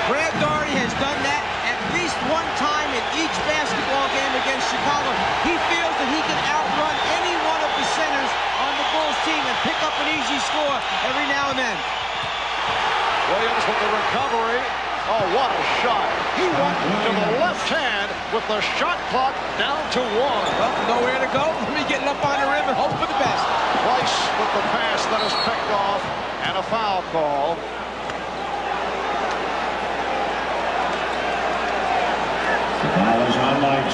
Speaker 5: Brad Daugherty has done that at least one time in each basketball game against Chicago. He feels that he can outrun any one of the centers on the Bulls team and pick up an easy score every now and then.
Speaker 2: Williams with the recovery. Oh, what a shot. He went to the left hand with the shot clock down to 1.
Speaker 5: Well, nowhere to go. Let me get up on the rim and hope for the best.
Speaker 2: Price with the pass that is picked off and a foul call.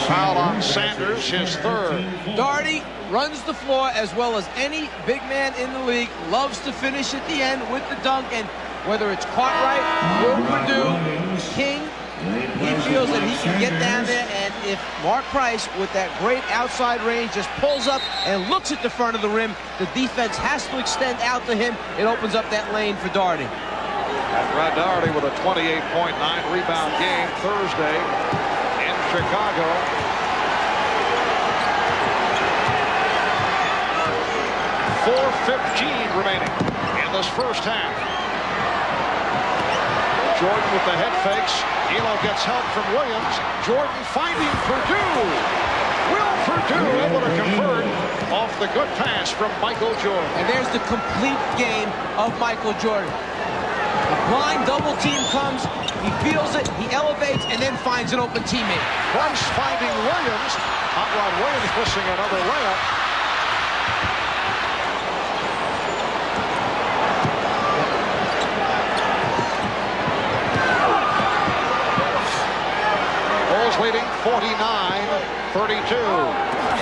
Speaker 2: Foul on Sanders, his third.
Speaker 5: Daugherty runs the floor as well as any big man in the league. Loves to finish at the end with the dunk, and whether it's Cartwright, Will Purdue, King, he feels that he can get down there, and if Mark Price, with that great outside range, just pulls up and looks at the front of the rim, the defense has to extend out to him. It opens up that lane for Daugherty.
Speaker 2: And Brad Daugherty with a 28.9 rebound game Thursday in Chicago. .4:15 remaining in this first half. Jordan with the head fakes. Elo gets help from Williams. Jordan finding Purdue. Will Purdue able to convert off the good pass from Michael Jordan.
Speaker 5: And there's the complete game of Michael Jordan. A blind double team comes, he feels it, he elevates, and then finds an open teammate.
Speaker 2: Price finding Williams. Hot Rod Williams missing another layup. Bulls leading 49-32.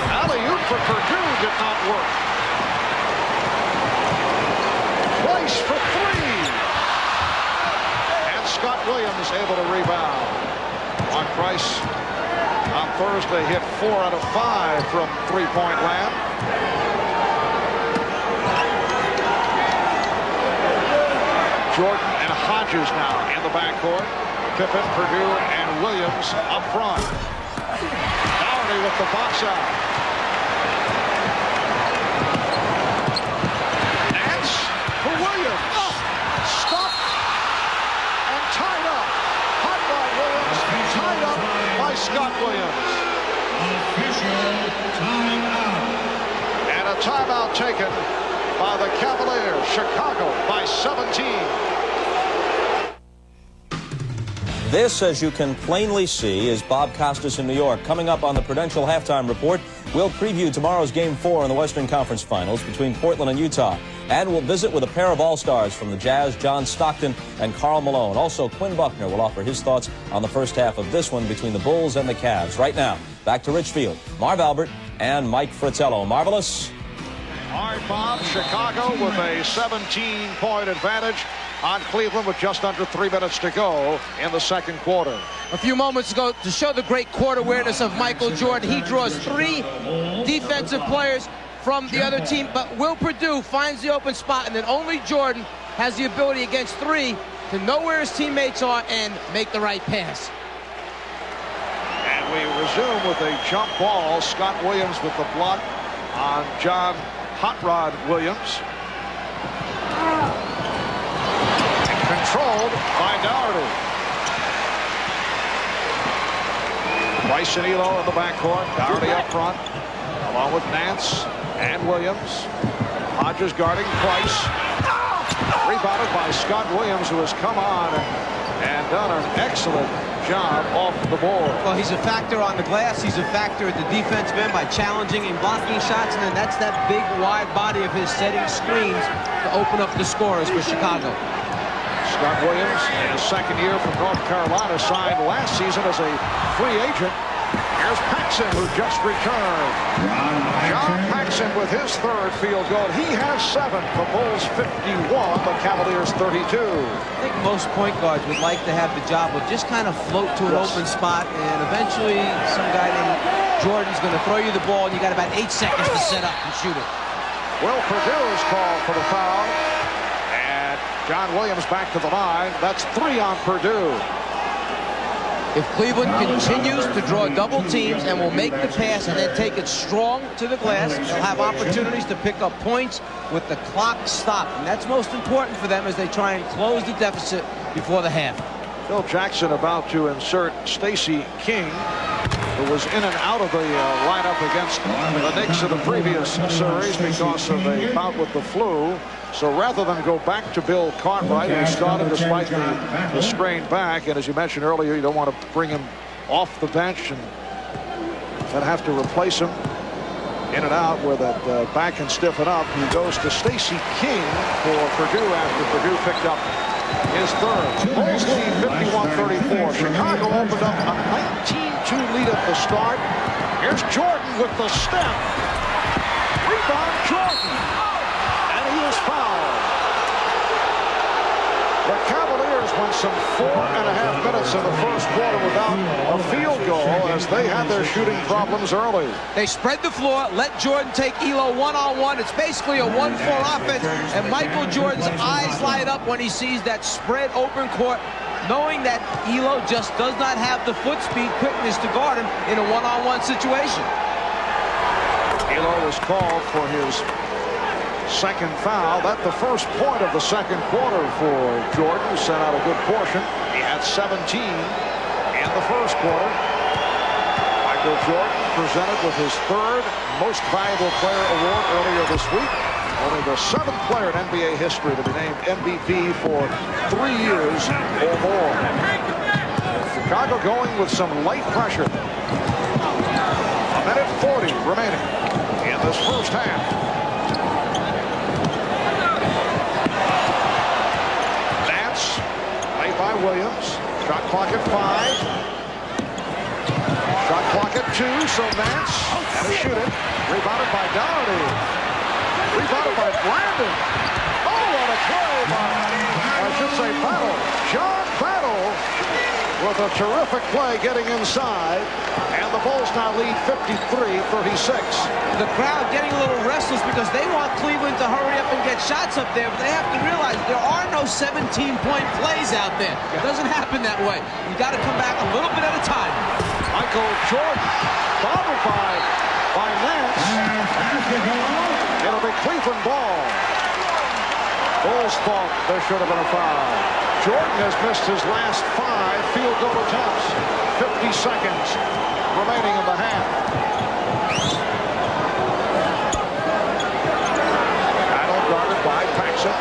Speaker 2: Alley-oop for Purdue did not work. Price for 3. And Scott Williams able to rebound. Mark Price on Thursday hit 4 out of 5 from three-point land. Jordan and Hodges now in the backcourt. Pippen, Purdue, and Williams up front. Daugherty with the box out. Nance for Williams. Stopped and tied up. Hot Rod Williams tied up by Scott Williams. And a timeout taken by the Cavaliers. Chicago by 17.
Speaker 10: This, as you can plainly see, is Bob Costas in New York. Coming up on the Prudential Halftime Report, we'll preview tomorrow's Game 4 in the Western Conference Finals between Portland and Utah. And we'll visit with a pair of All-Stars from the Jazz, John Stockton and Karl Malone. Also, Quinn Buckner will offer his thoughts on the first half of this one between the Bulls and the Cavs. Right now, back to Richfield, Marv Albert and Mike Fratello. Marvelous.
Speaker 2: All right, Bob, Chicago with a 17-point advantage on Cleveland with just under 3 minutes to go in the second quarter.
Speaker 5: A few moments ago, to show the great court awareness of Michael Jordan, he draws 3 defensive players from the other team, but Will Perdue finds the open spot, and then only Jordan has the ability against 3 to know where his teammates are and make the right pass.
Speaker 2: And we resume with a jump ball. Scott Williams with the block on John Hot Rod Williams. Controlled by Doherty. Price and Elo in the backcourt. Doherty up front, along with Nance and Williams. Hodges guarding Price. Rebounded by Scott Williams, who has come on and done an excellent job off the board.
Speaker 5: Well, he's a factor on the glass. He's a factor at the defensive end by challenging and blocking shots, and then that's that big, wide body of his setting screens to open up the scorers for Chicago.
Speaker 2: Scott Williams, in his second year from North Carolina, signed last season as a free agent. Here's Paxson, who just returned. John Paxson with his 3rd field goal. He has 7. The Bulls 51, the Cavaliers 32.
Speaker 5: I think most point guards would like to have the job of just kind of float to an open spot, and eventually some guy named Jordan's going to throw you the ball, and you got about 8 seconds to set up and shoot it.
Speaker 2: Will Perdue is called for the foul. John Williams back to the line. That's 3 on Perdue.
Speaker 5: If Cleveland continues to draw double teams and will make the pass and then take it strong to the glass, they'll have opportunities to pick up points with the clock stopped. And that's most important for them as they try and close the deficit before the half.
Speaker 2: Phil Jackson about to insert Stacey King, who was in and out of the lineup against the Knicks in the previous series because of a bout with the flu. So rather than go back to Bill Cartwright, who started despite the strained back, and as you mentioned earlier, you don't want to bring him off the bench and then have to replace him in and out where that back can stiffen up. He goes to Stacey King for Perdue after Perdue picked up his 3rd. Bulls lead 51-34. Chicago opened up a 19-2 lead at the start. Here's Jordan with the step. Rebound Jordan. And he is fouled. The Cavaliers went some 4.5 minutes in the first quarter without a field goal as they had their shooting problems early.
Speaker 5: They spread the floor, let Jordan take Elo one-on-one. It's basically a 1-4 offense, and Michael Jordan's eyes light up when he sees that spread open court, knowing that Elo just does not have the foot speed quickness to guard him in a one-on-one situation.
Speaker 2: Elo was called for his 2nd foul. That's the first point of the second quarter for Jordan, who sent out a good portion. He had 17 in the first quarter. Michael Jordan presented with his 3rd Most Valuable Player award earlier this week. Only the 7th player in NBA history to be named MVP for 3 years or more. Chicago going with some light pressure. 1:40 remaining in this first half. By Williams. Shot clock at 5. Shot clock at 2. So Nance had to shoot it. Rebounded by Doherty. Rebounded by Brandon. Oh, what a play by, I should say, Battle. John Battle with a terrific play getting inside. And the Bulls now lead 53-36.
Speaker 5: The crowd getting a little restless because they want Cleveland to hurry up and get shots up there, but they have to realize there are no 17-point plays out there. It doesn't happen that way. You got to come back a little bit at a time.
Speaker 2: Michael Jordan, fouled by Nance. It'll be Cleveland ball. Bulls thought there should have been a foul. Jordan has missed his last 5 field goal attempts. 50 seconds remaining in the half. Battle guarded by Paxson.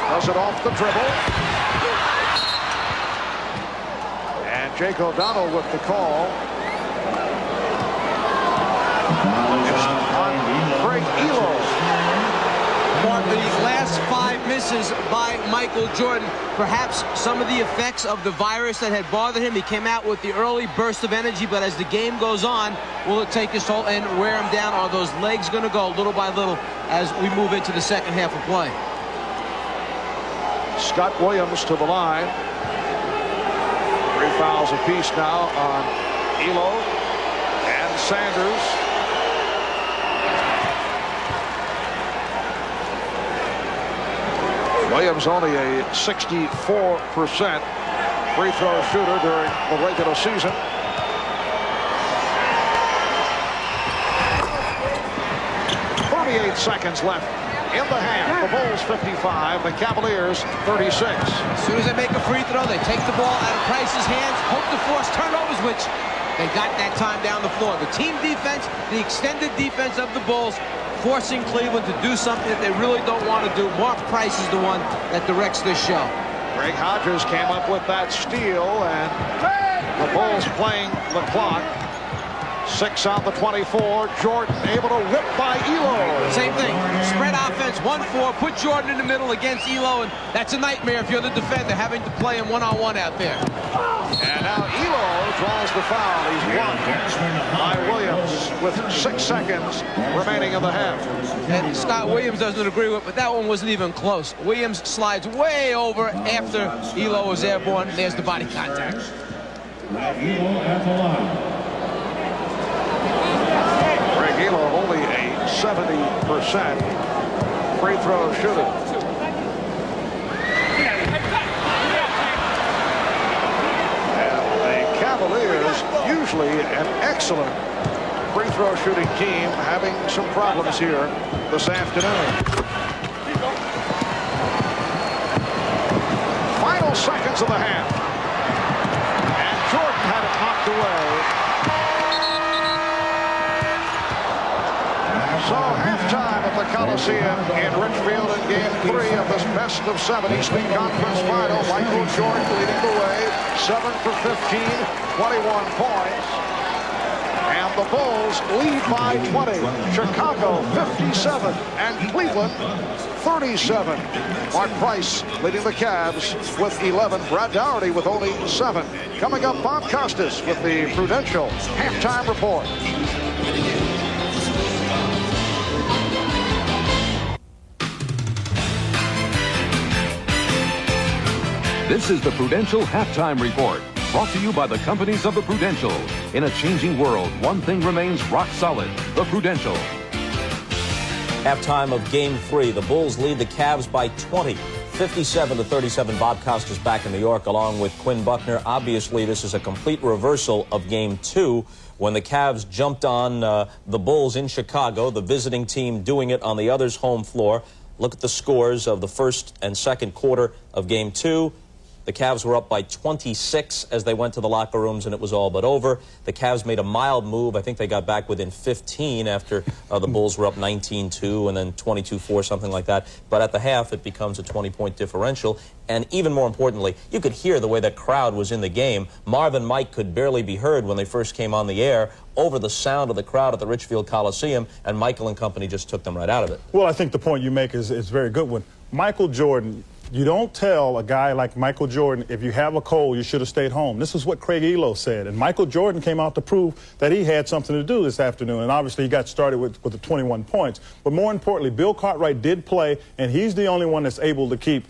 Speaker 2: Does it off the dribble. And Jake O'Donnell with the call. It's on Craig Ehlo.
Speaker 5: Mark, the last 5 misses by Michael Jordan, perhaps some of the effects of the virus that had bothered him. He came out with the early burst of energy, but as the game goes on, will it take his toll and wear him down? Are those legs going to go little by little as we move into the second half of play?
Speaker 2: Scott Williams to the line. 3 fouls apiece now on Ehlo and Sanders. Williams only a 64% free throw shooter during the regular season. Seconds left in the half. The Bulls 55, the Cavaliers 36.
Speaker 5: As soon as they make a free throw, they take the ball out of Price's hands, hope to force turnovers, which they got that time down the floor. The team defense, the extended defense of the Bulls, forcing Cleveland to do something that they really don't want to do. Mark Price is the one that directs this show.
Speaker 2: Greg Hodges came up with that steal, and the Bulls playing the clock. 6 on the 24. Jordan able to whip by Ehlo.
Speaker 5: Same thing. Spread offense, 1-4. Put Jordan in the middle against Ehlo, and that's a nightmare if you're the defender, having to play him one-on-one out there.
Speaker 2: And now Ehlo draws the foul. He's blocked by Williams with 6 seconds remaining in the half.
Speaker 5: And Scott Williams doesn't agree with it, but that one wasn't even close. Williams slides way over after Ehlo was airborne. There's the body contact.
Speaker 11: Ehlo at the line.
Speaker 2: Ehlo only a 70% free throw shooter. And the Cavaliers, usually an excellent free throw shooting team, having some problems here this afternoon. Final seconds of the half. And Jordan had it knocked away. So halftime at the Coliseum in Richfield in Game 3 of this best of 7 Eastern Conference Final. Michael Jordan leading the way, 7 for 15, 21 points. And the Bulls lead by 20. Chicago 57 and Cleveland 37. Mark Price leading the Cavs with 11. Brad Daugherty with only 7. Coming up, Bob Costas with the Prudential halftime report.
Speaker 7: This is the Prudential Halftime Report, brought to you by the companies of the Prudential. In a changing world, one thing remains rock solid, the Prudential.
Speaker 10: Halftime of Game 3, the Bulls lead the Cavs by 20, 57-37. Bob Costas back in New York along with Quinn Buckner. Obviously, this is a complete reversal of Game 2 when the Cavs jumped on the Bulls in Chicago, the visiting team doing it on the other's home floor. Look at the scores of the first and second quarter of Game 2. The Cavs were up by 26 as they went to the locker rooms, and it was all but over. The Cavs made a mild move. I think they got back within 15 after the Bulls were up 19-2 and then 22-4, something like that. But at the half, it becomes a 20-point differential. And even more importantly, you could hear the way that crowd was in the game. Marv and Mike could barely be heard when they first came on the air over the sound of the crowd at the Richfield Coliseum, and Michael and company just took them right out of it.
Speaker 11: Well, I think the point you make is a very good one. Michael Jordan, you don't tell a guy like Michael Jordan, if you have a cold, you should have stayed home. This is what Craig Ehlo said. And Michael Jordan came out to prove that he had something to do this afternoon. And obviously he got started with the 21 points. But more importantly, Bill Cartwright did play, and he's the only one that's able to keep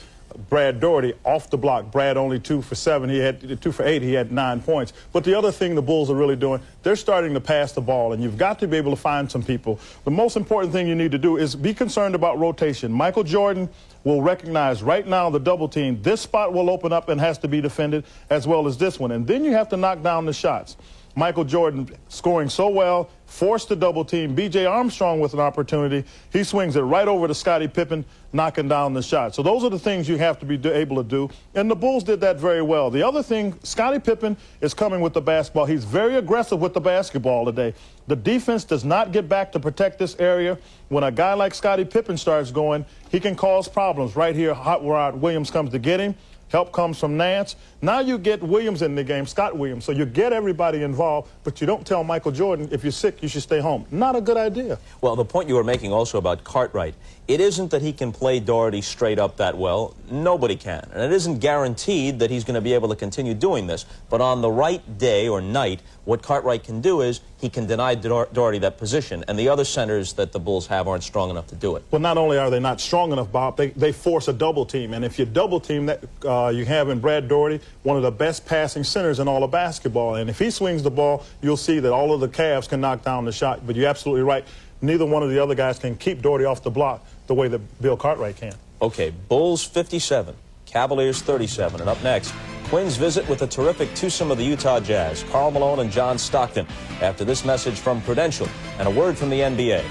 Speaker 11: Brad Daugherty off the block. Brad only 2 for 7. He had 2 for 8. He had 9 points. But the other thing the Bulls are really doing, they're starting to pass the ball, and you've got to be able to find some people. The most important thing you need to do is be concerned about rotation. Michael Jordan will recognize right now the double team. This spot will open up and has to be defended, as well as this one. And then you have to knock down the shots. Michael Jordan scoring so well, forced the double team. B.J. Armstrong with an opportunity. He swings it right over to Scottie Pippen, knocking down the shot. So those are the things you have to be able to do. And the Bulls did that very well. The other thing, Scottie Pippen is coming with the basketball. He's very aggressive with the basketball today. The defense does not get back to protect this area. When a guy like Scottie Pippen starts going, he can cause problems. Right here, Hot Rod Williams comes to get him. Help comes from Nance. Now you get Williams in the game, Scott Williams. So you get everybody involved, but you don't tell Michael Jordan, if you're sick, you should stay home. Not a good idea.
Speaker 10: Well, the point you were making also about Cartwright, it isn't that he can play Doherty straight up that well. Nobody can. And it isn't guaranteed that he's going to be able to continue doing this. But on the right day or night, what Cartwright can do is he can deny Doherty that position. And the other centers that the Bulls have aren't strong enough to do it.
Speaker 11: Well, not only are they not strong enough, Bob, they force a double team. And if you double team that, you have in Brad Doherty, one of the best passing centers in all of basketball. And if he swings the ball, you'll see that all of the Cavs can knock down the shot. But you're absolutely right. Neither one of the other guys can keep Doherty off the block the way that Bill Cartwright can.
Speaker 10: Okay, Bulls 57, Cavaliers 37. And up next, Quinn's visit with a terrific twosome of the Utah Jazz, Karl Malone and John Stockton, after this message from Prudential and a word from the NBA.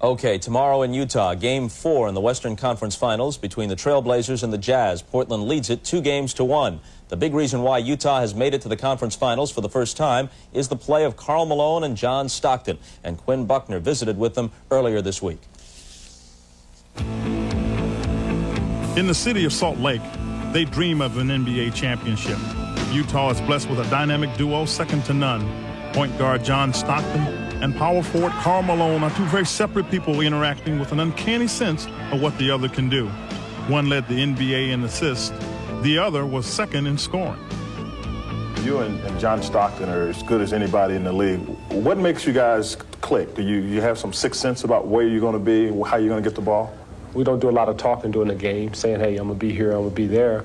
Speaker 10: Okay, tomorrow in Utah, Game 4 in the Western Conference Finals between the Trailblazers and the Jazz. Portland leads it 2-1. The big reason why Utah has made it to the conference finals for the first time is the play of Karl Malone and John Stockton, and Quinn Buckner visited with them earlier this week.
Speaker 11: In the city of Salt Lake, they dream of an NBA championship. Utah is blessed with a dynamic duo second to none. Point guard John Stockton and power forward Karl Malone are two very separate people interacting with an uncanny sense of what the other can do. One led the NBA in assists. The other was second in scoring. You and John Stockton are as good as anybody in the league. What makes you guys click? Do you have some sixth sense about where you're going to be, how you're going to get the ball?
Speaker 12: We don't do a lot of talking during the game, saying, hey, I'm going to be here, I'm going to be there.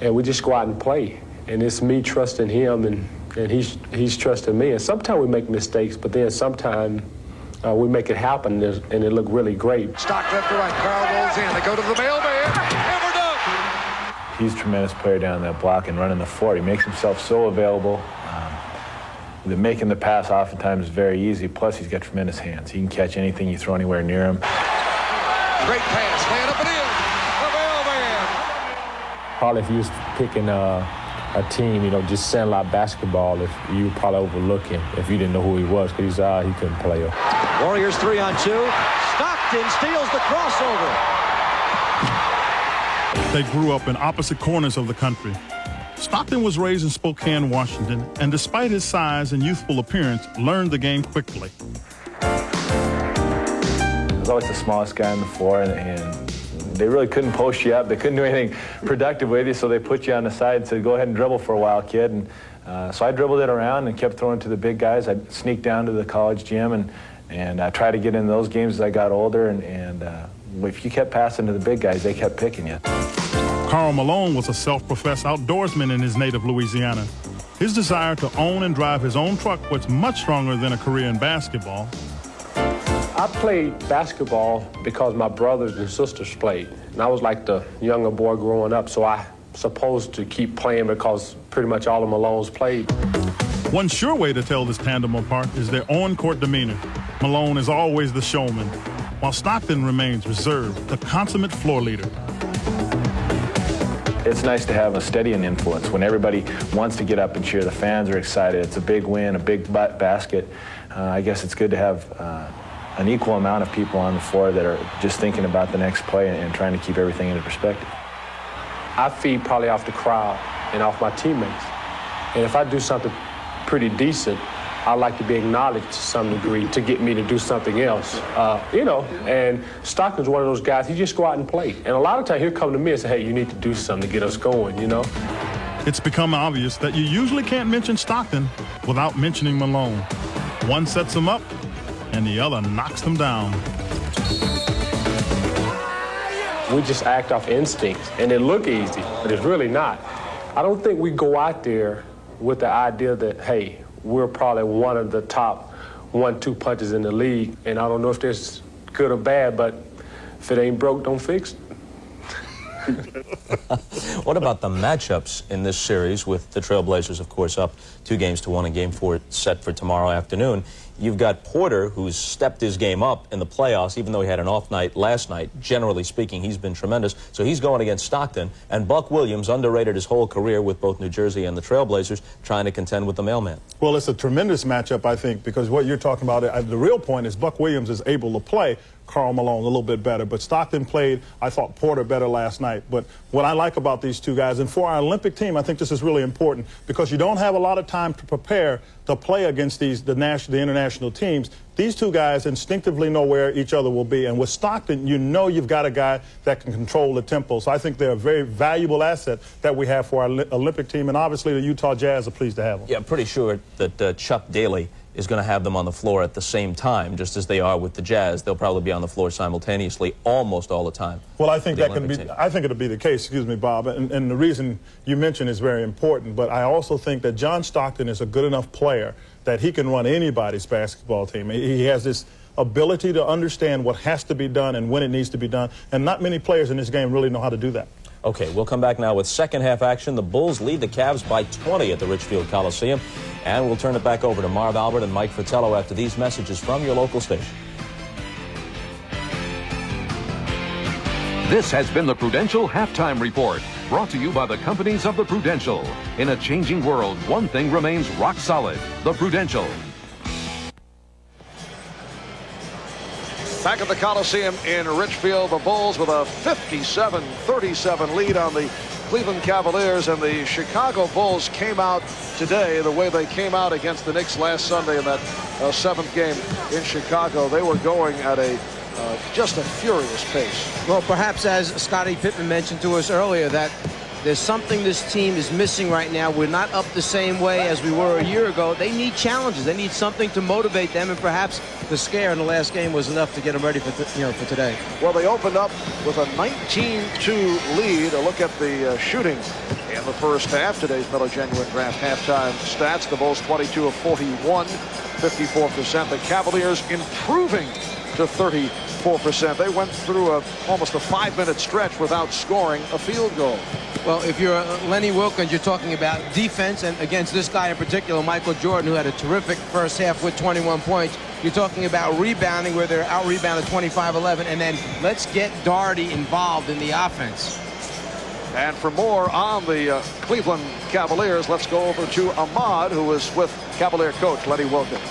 Speaker 12: And we just go out and play. And it's me trusting him and he's trusting me. And sometimes we make mistakes, but then sometimes we make it happen, and it look really great.
Speaker 2: Stock left to right. Karl rolls in. They go to the mailman. And we're done.
Speaker 13: He's a tremendous player down that block and running the floor. He makes himself so available. Making the pass oftentimes is very easy. Plus, he's got tremendous hands. He can catch anything you throw anywhere near him.
Speaker 2: Great pass. Laying up and in. The mailman.
Speaker 12: Probably if you was picking a team, just Sandlot basketball, if you would probably overlook him if you didn't know who he was, because he couldn't play.
Speaker 14: Warriors 3-on-2. Stockton steals the crossover.
Speaker 11: They grew up in opposite corners of the country. Stockton was raised in Spokane, Washington, and despite his size and youthful appearance, learned the game quickly.
Speaker 13: He was always the smallest guy on the floor, and they really couldn't post you up. They couldn't do anything productive with you, so they put you on the side and said, go ahead and dribble for a while, kid. And so I dribbled it around and kept throwing to the big guys. I'd sneak down to the college gym and I tried to get in those games as I got older. And if you kept passing to the big guys, they kept picking you.
Speaker 11: Karl Malone was a self-professed outdoorsman in his native Louisiana. His desire to own and drive his own truck was much stronger than a career in basketball.
Speaker 12: I played basketball because my brothers and sisters played. And I was like the younger boy growing up, so I supposed to keep playing because pretty much all of Malone's played.
Speaker 11: One sure way to tell this tandem apart is their on-court demeanor. Malone is always the showman, while Stockton remains reserved, the consummate floor leader.
Speaker 13: It's nice to have a steadying influence when everybody wants to get up and cheer. The fans are excited. It's a big win, a big basket. I guess it's good to have an equal amount of people on the floor that are just thinking about the next play and trying to keep everything into perspective.
Speaker 12: I feed probably off the crowd and off my teammates. And if I do something pretty decent, I like to be acknowledged to some degree to get me to do something else. And Stockton's one of those guys, he just go out and play. And a lot of times he'll come to me and say, hey, you need to do something to get us going,
Speaker 11: It's become obvious that you usually can't mention Stockton without mentioning Malone. One sets him up, and the other knocks them down.
Speaker 12: we just act off instincts, and it look easy, but it's really not. I don't think we go out there with the idea that, hey, we're probably one of the top 1-2 punches in the league, and I don't know if that's good or bad, but if it ain't broke, don't fix it.
Speaker 10: What about the matchups in this series with the Trailblazers, of course, up 2-1 in Game 4 set for tomorrow afternoon? You've got Porter, who's stepped his game up in the playoffs, even though he had an off night last night. Generally speaking, he's been tremendous. So he's going against Stockton. And Buck Williams, underrated his whole career with both New Jersey and the Trailblazers, trying to contend with the mailman.
Speaker 11: Well, it's a tremendous matchup, I think, because what you're talking about, the real point is Buck Williams is able to play Karl Malone a little bit better. But Stockton played, I thought, Porter better last night. But what I like about these two guys, and for our Olympic team, I think this is really important because you don't have a lot of time to prepare to play against the international teams. These two guys instinctively know where each other will be. And with Stockton, you know you've got a guy that can control the tempo. So I think they're a very valuable asset that we have for our Olympic team. And obviously the Utah Jazz are pleased to have them.
Speaker 10: Yeah, I'm pretty sure that Chuck Daly is going to have them on the floor at the same time, just as they are with the Jazz. They'll probably be on the floor simultaneously almost all the time.
Speaker 11: Well, I think that can be. I think it'll be the case. Excuse me, Bob. And the reason you mentioned is very important. But I also think that John Stockton is a good enough player that he can run anybody's basketball team. He has this ability to understand what has to be done and when it needs to be done. And not many players in this game really know how to do that.
Speaker 10: Okay, we'll come back now with second half action. The Bulls lead the Cavs by 20 at the Richfield Coliseum. And we'll turn it back over to Marv Albert and Mike Fratello after these messages from your local station.
Speaker 7: This has been the Prudential Halftime Report, brought to you by the companies of the Prudential. In a changing world, one thing remains rock solid: the Prudential.
Speaker 2: Back at the Coliseum in Richfield, the Bulls with a 57-37 lead on the Cleveland Cavaliers, and the Chicago Bulls came out today the way they came out against the Knicks last Sunday in that seventh game in Chicago. They were going at just a furious pace.
Speaker 5: Well, perhaps as Scottie Pippen mentioned to us earlier, that there's something this team is missing right now. We're not up the same way as we were a year ago. They need challenges. They need something to motivate them, and perhaps the scare in the last game was enough to get them ready for today.
Speaker 2: Well, they opened up with a 19-2 lead. A look at the shooting in the first half. Today's Miller Genuine Draft halftime stats: the Bulls 22 of 41, 54%. The Cavaliers improving to 34%. They went through almost a 5-minute stretch without scoring a field goal.
Speaker 5: Well, if you're Lenny Wilkins, you're talking about defense, and against this guy in particular, Michael Jordan, who had a terrific first half with 21 points. You're talking about rebounding, where they're out-rebounded 25-11, and then let's get Daugherty involved in the offense.
Speaker 2: And for more on the Cleveland Cavaliers, let's go over to Ahmad, who is with Cavalier coach Lenny Wilkins.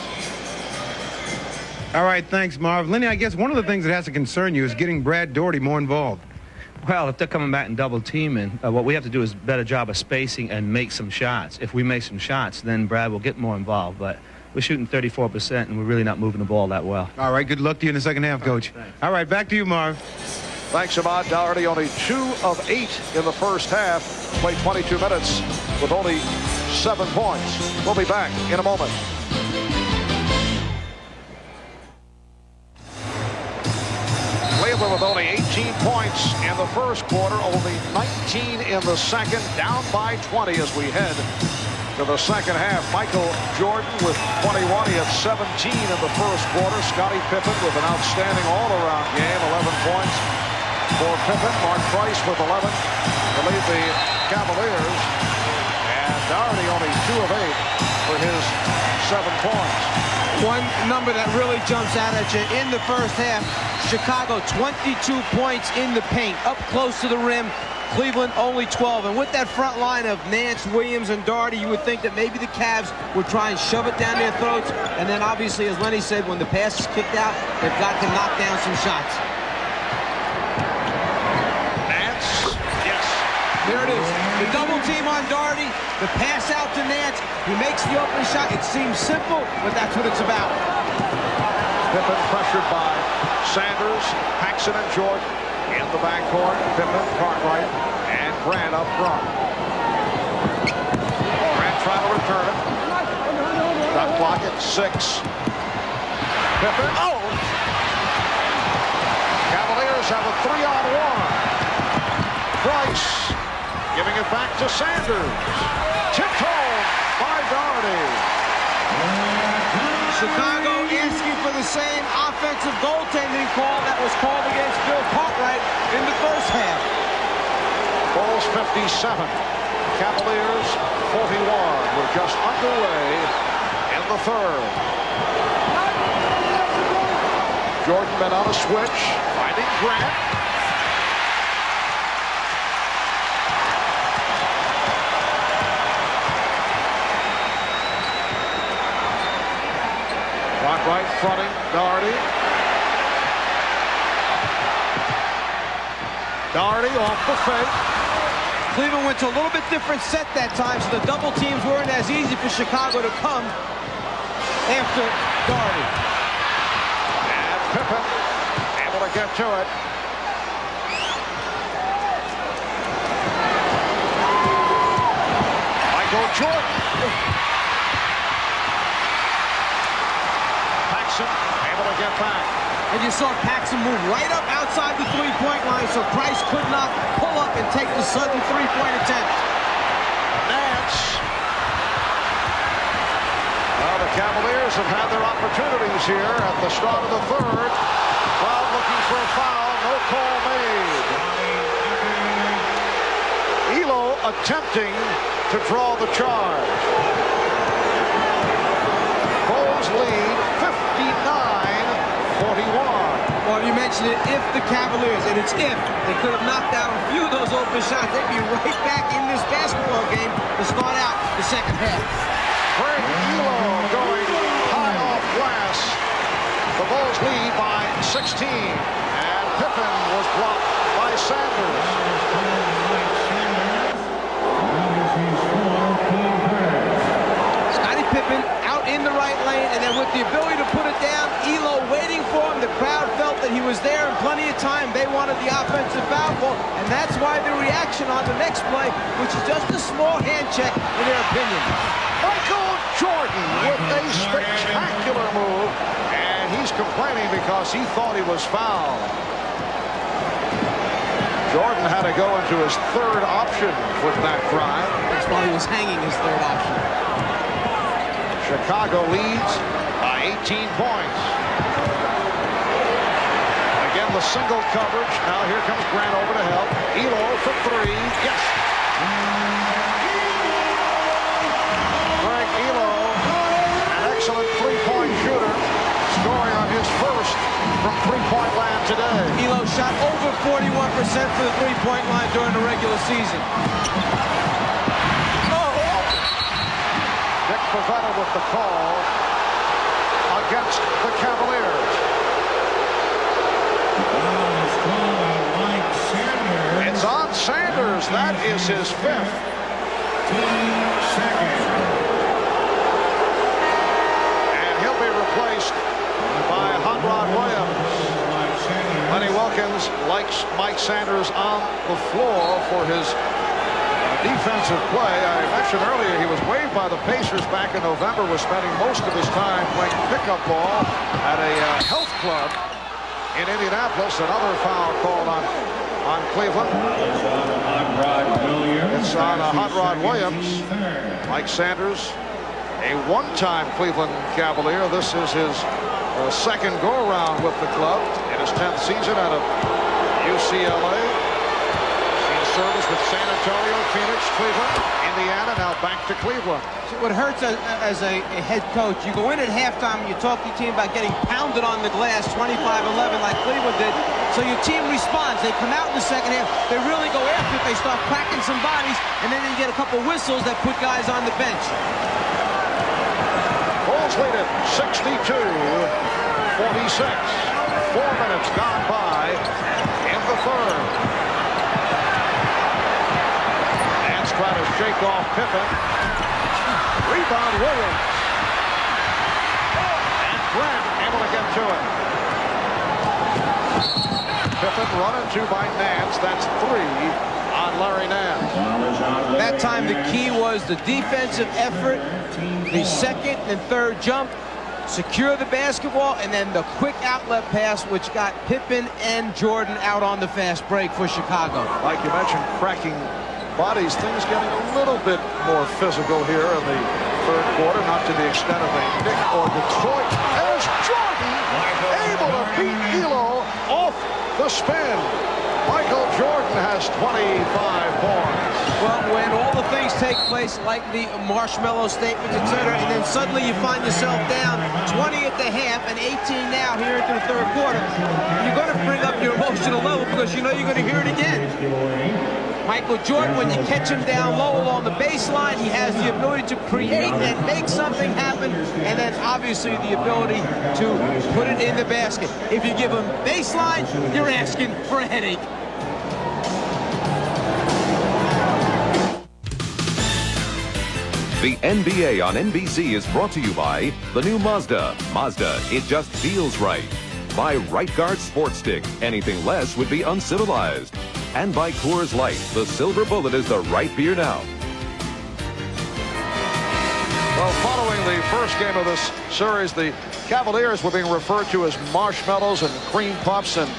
Speaker 6: All right, thanks, Marv. Lenny, I guess one of the things that has to concern you is getting Brad Daugherty more involved.
Speaker 15: Well, if they're coming back and double teaming, what we have to do is a better job of spacing and make some shots. If we make some shots, then Brad will get more involved. But we're shooting 34%, and we're really not moving the ball that well.
Speaker 6: All right, good luck to you in the second half, Coach. All right, back to you, Marv.
Speaker 2: Thanks, Ahmad. Daugherty only 2 of 8 in the first half. Played 22 minutes with only 7 points. We'll be back in a moment. Cleveland with only 18 points in the first quarter, only 19 in the second, down by 20 as we head to the second half. Michael Jordan with 21. He had 17 in the first quarter. Scottie Pippen with an outstanding all-around game, 11 points for Pippen. Mark Price with 11 to lead the Cavaliers. And Daugherty only 2 of 8 for his 7 points.
Speaker 5: One number that really jumps out at you in the first half: Chicago 22 points in the paint, up close to the rim. Cleveland only 12. And with that front line of Nance, Williams, and Daugherty, you would think that maybe the Cavs would try and shove it down their throats. And then obviously, as Lenny said, when the pass is kicked out, they've got to knock down some shots.
Speaker 2: Nance, yes.
Speaker 5: There it is. The double team on Daugherty, the pass out to Nance. He makes the opening shot. It seems simple, but that's what it's about.
Speaker 2: Pippen pressured by Sanders, Paxson, and Jordan. In the backcourt, Pippen, Cartwright, and Grant up front. Grant trying to return it. Shot clock at 6. Pippen, Cavaliers have a 3-on-1. Price giving it back to Sanders. Tipped home by Doherty.
Speaker 5: Chicago asking for the same offensive goaltending call that was called against Bill Cartwright in the first half.
Speaker 2: Bulls 57. Cavaliers 41. We're just underway in the third. Jordan been on a switch, finding Grant. Right fronting Doherty. Doherty off the fake.
Speaker 5: Cleveland went to a little bit different set that time, so the double teams weren't as easy for Chicago to come after Doherty.
Speaker 2: And Pippen able to get to it. Michael Jordan. Able to get back.
Speaker 5: And you saw Paxson move right up outside the three-point line so Price could not pull up and take the sudden three-point attempt.
Speaker 2: Nance. Well, the Cavaliers have had their opportunities here at the start of the third. Crowd looking for a foul. No call made. Elo attempting to draw the charge. Bulls lead 59-41.
Speaker 5: Well, you mentioned it, if the Cavaliers, and it's if, they could have knocked out a few of those open shots, they'd be right back in this basketball game to start out the second half.
Speaker 2: Craig Elo going high off glass. The Bulls lead by 16. And Pippen was blocked by Sanders.
Speaker 5: Scottie Pippen out in the right lane, and then with the ability to put it down, Elo waiting for him. The crowd felt that he was there in plenty of time. They wanted the offensive foul call, and that's why the reaction on the next play, which is just a small hand check, in their opinion.
Speaker 2: Michael Jordan with a spectacular move, and he's complaining because he thought he was fouled. Jordan had to go into his third option with that drive.
Speaker 5: That's why he was hanging his third option.
Speaker 2: Chicago leads by 18 points. Again, the single coverage. Now here comes Grant over to help. Elo for three. Yes. Greg Elo, an excellent three-point shooter, scoring on his first from three-point land today.
Speaker 5: Elo shot over 41% for the three-point line during the regular season.
Speaker 2: Dick Pavetta with the call against the Cavaliers. It's on Sanders. That is his fifth. And he'll be replaced by Hot Rod Williams. Lenny Wilkins likes Mike Sanders on the floor for his defensive play. I mentioned earlier he was waived by the Pacers back in November, was spending most of his time playing pickup ball at a health club in Indianapolis. Another foul called on Cleveland. It's on Hot Rod Williams. Mike Sanders, a one-time Cleveland Cavalier. This is his second go-around with the club in his 10th season out of UCLA. Service with San Antonio, Phoenix, Cleveland, Indiana, now back to Cleveland.
Speaker 5: So what hurts as a head coach, you go in at halftime and you talk to your team about getting pounded on the glass 25-11 like Cleveland did. So your team responds. They come out in the second half. They really go after it. They start cracking some bodies, and then you get a couple whistles that put guys on the bench.
Speaker 2: Bulls lead it 62-46. 4 minutes gone by in the third. Try to shake off Pippen. Rebound Williams. And Grant able to get to it. Pippen run into by Nance. That's 3 on Larry Nance.
Speaker 5: That time the key was the defensive effort, the second and third jump, secure the basketball, and then the quick outlet pass, which got Pippen and Jordan out on the fast break for Chicago.
Speaker 2: Like you mentioned, cracking bodies, things getting a little bit more physical here in the third quarter, not to the extent of a Knick or Detroit. As Jordan able to beat Elo off the spin. Michael Jordan has 25 points.
Speaker 5: Well, when all the things take place, like the marshmallow statements, etc., and then suddenly you find yourself down 20 at the half and 18 now here into the third quarter, you're going to bring up your emotional level because you know you're going to hear it again. Michael Jordan, when you catch him down low along the baseline, he has the ability to create and make something happen, and then obviously the ability to put it in the basket. If you give him baseline, you're asking for a headache.
Speaker 7: The NBA on NBC is brought to you by the new Mazda. Mazda, it just feels right. By Right Guard Sports Stick. Anything less would be uncivilized. And by Coors Light. The Silver Bullet is the right beer now.
Speaker 2: Well, following the first game of this series, the Cavaliers were being referred to as marshmallows and cream puffs and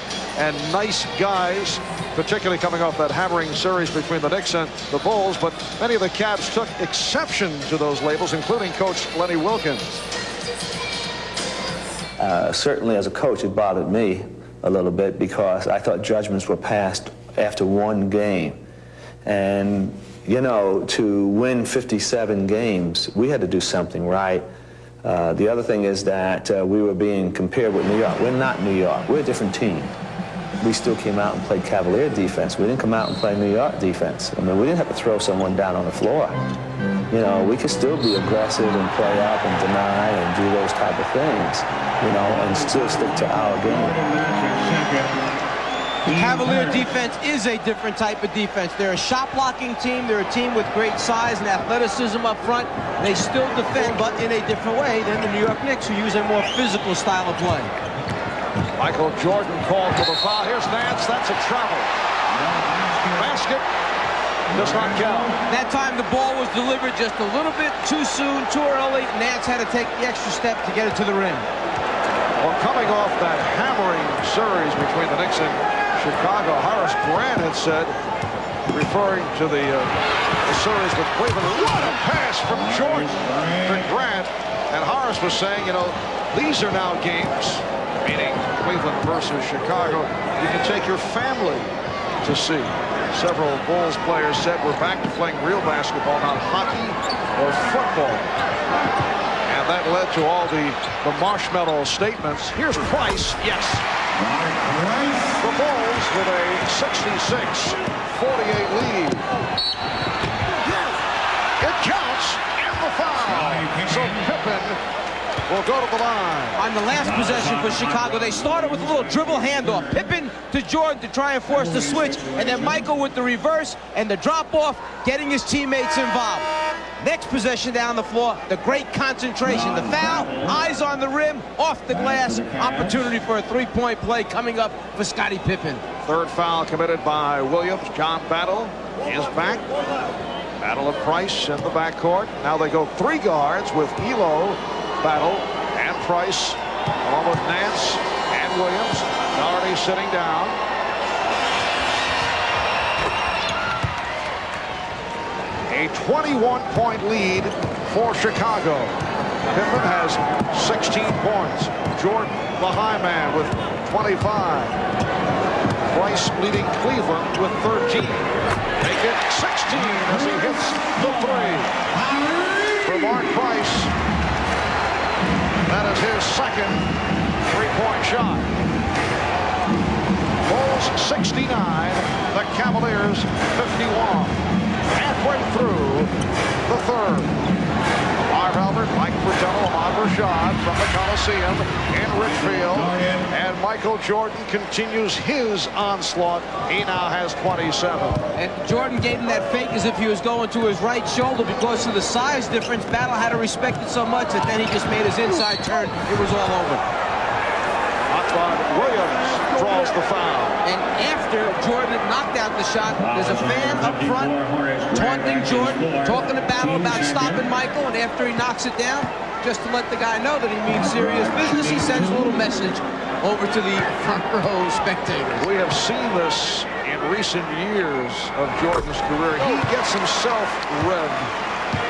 Speaker 2: nice guys, particularly coming off that hammering series between the Knicks and the Bulls. But many of the Cavs took exception to those labels, including Coach Lenny Wilkens.
Speaker 16: Certainly as a coach, it bothered me a little bit because I thought judgments were passed after one game. And, you know, to win 57 games, we had to do something right. The other thing is that we were being compared with New York. We're not New York. We're a different team. We still came out and played Cavalier defense. We didn't come out and play New York defense. I mean, we didn't have to throw someone down on the floor. You know, we could still be aggressive and play up and deny and do those type of things, you know, and still stick to our game.
Speaker 5: The Cavalier defense is a different type of defense. They're a shot-blocking team. They're a team with great size and athleticism up front. They still defend, but in a different way than the New York Knicks, who use a more physical style of play.
Speaker 2: Michael Jordan called for the foul. Here's Nance. That's a travel. Basket does not count.
Speaker 5: That time the ball was delivered just a little bit too soon, too early. Nance had to take the extra step to get it to the rim.
Speaker 2: Well, coming off that hammering series between the Knicks and Chicago, Horace Grant had said, referring to the series with Cleveland, what a pass from Jordan to Grant. And Horace was saying, you know, these are now games, meaning Cleveland versus Chicago, you can take your family to see. Several Bulls players said we're back to playing real basketball, not hockey or football. And that led to all the marshmallow statements. Here's Price. Yes. The Bulls with a 66-48 lead. It counts and the foul. So Pippen will go to the line.
Speaker 5: On the last possession for Chicago, they started with a little dribble handoff. Pippen to Jordan to try and force the switch, and then Michael with the reverse and the drop-off, getting his teammates involved. Next possession down the floor, the great concentration. The foul, eyes on the rim, off the glass, opportunity for a three-point play coming up for Scottie Pippen.
Speaker 2: Third foul committed by Williams. John Battle is back. Battle of Price in the backcourt. Now they go three guards with Elo, Battle, and Price, along with Nance and Williams. Already sitting down. A 21-point lead for Chicago. Pippen has 16 points. Jordan, the high man, with 25. Price leading Cleveland with 13. Make it 16 as he hits the three. For Mark Price, that is his second three-point shot. Bulls 69, the Cavaliers 51. Halfway through the third. Marv Albert, Mike Fratello, Ahmad Rashad from the Coliseum in Richfield. And Michael Jordan continues his onslaught. He now has 27.
Speaker 5: And Jordan gave him that fake as if he was going to his right shoulder because of the size difference. Battle had to respect it so much that then he just made his inside turn. It was all over.
Speaker 2: Hotspot Williams draws the foul.
Speaker 5: And after Jordan had knocked out the shot, there's a fan up front taunting Jordan, talking to Battle about stopping Michael, and after he knocks it down, just to let the guy know that he means serious business. He sends a little message over to the front row spectators.
Speaker 2: We have seen this in recent years of Jordan's career. He gets himself revved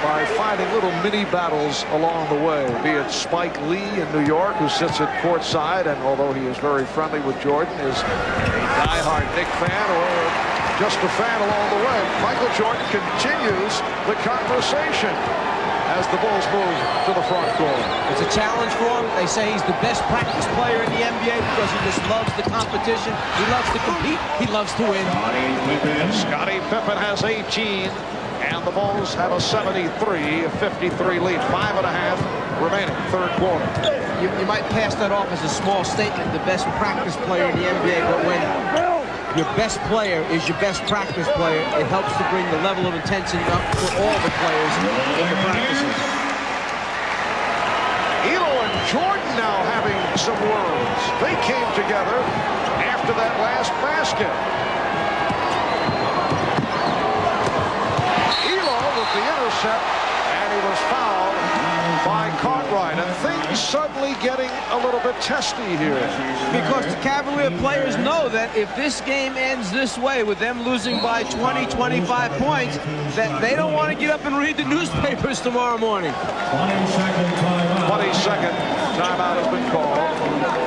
Speaker 2: by fighting little mini battles along the way, be it Spike Lee in New York, who sits at courtside, and although he is very friendly with Jordan, is a diehard Knick fan, or just a fan along the way. Michael Jordan continues the conversation as the Bulls move to the front court.
Speaker 5: It's a challenge for him. They say he's the best practice player in the NBA because he just loves the competition. He loves to compete. He loves to win.
Speaker 2: Scottie Pippen has 18, and the Bulls have a 73-53 lead. 5.5 remaining, third quarter.
Speaker 5: You might pass that off as a small statement, the best practice player in the NBA, but when your best player is your best practice player, it helps to bring the level of intensity up for all the players in the practices.
Speaker 2: Elo and Jordan now having some words. They came together after that last basket. Elo with the intercept, and he was fouled by Cartwright. And things suddenly getting a little bit testy here.
Speaker 5: Because the Cavalier players know that if this game ends this way, with them losing by 20, 25 points, that they don't want to get up and read the newspapers tomorrow morning.
Speaker 2: 22nd timeout has been called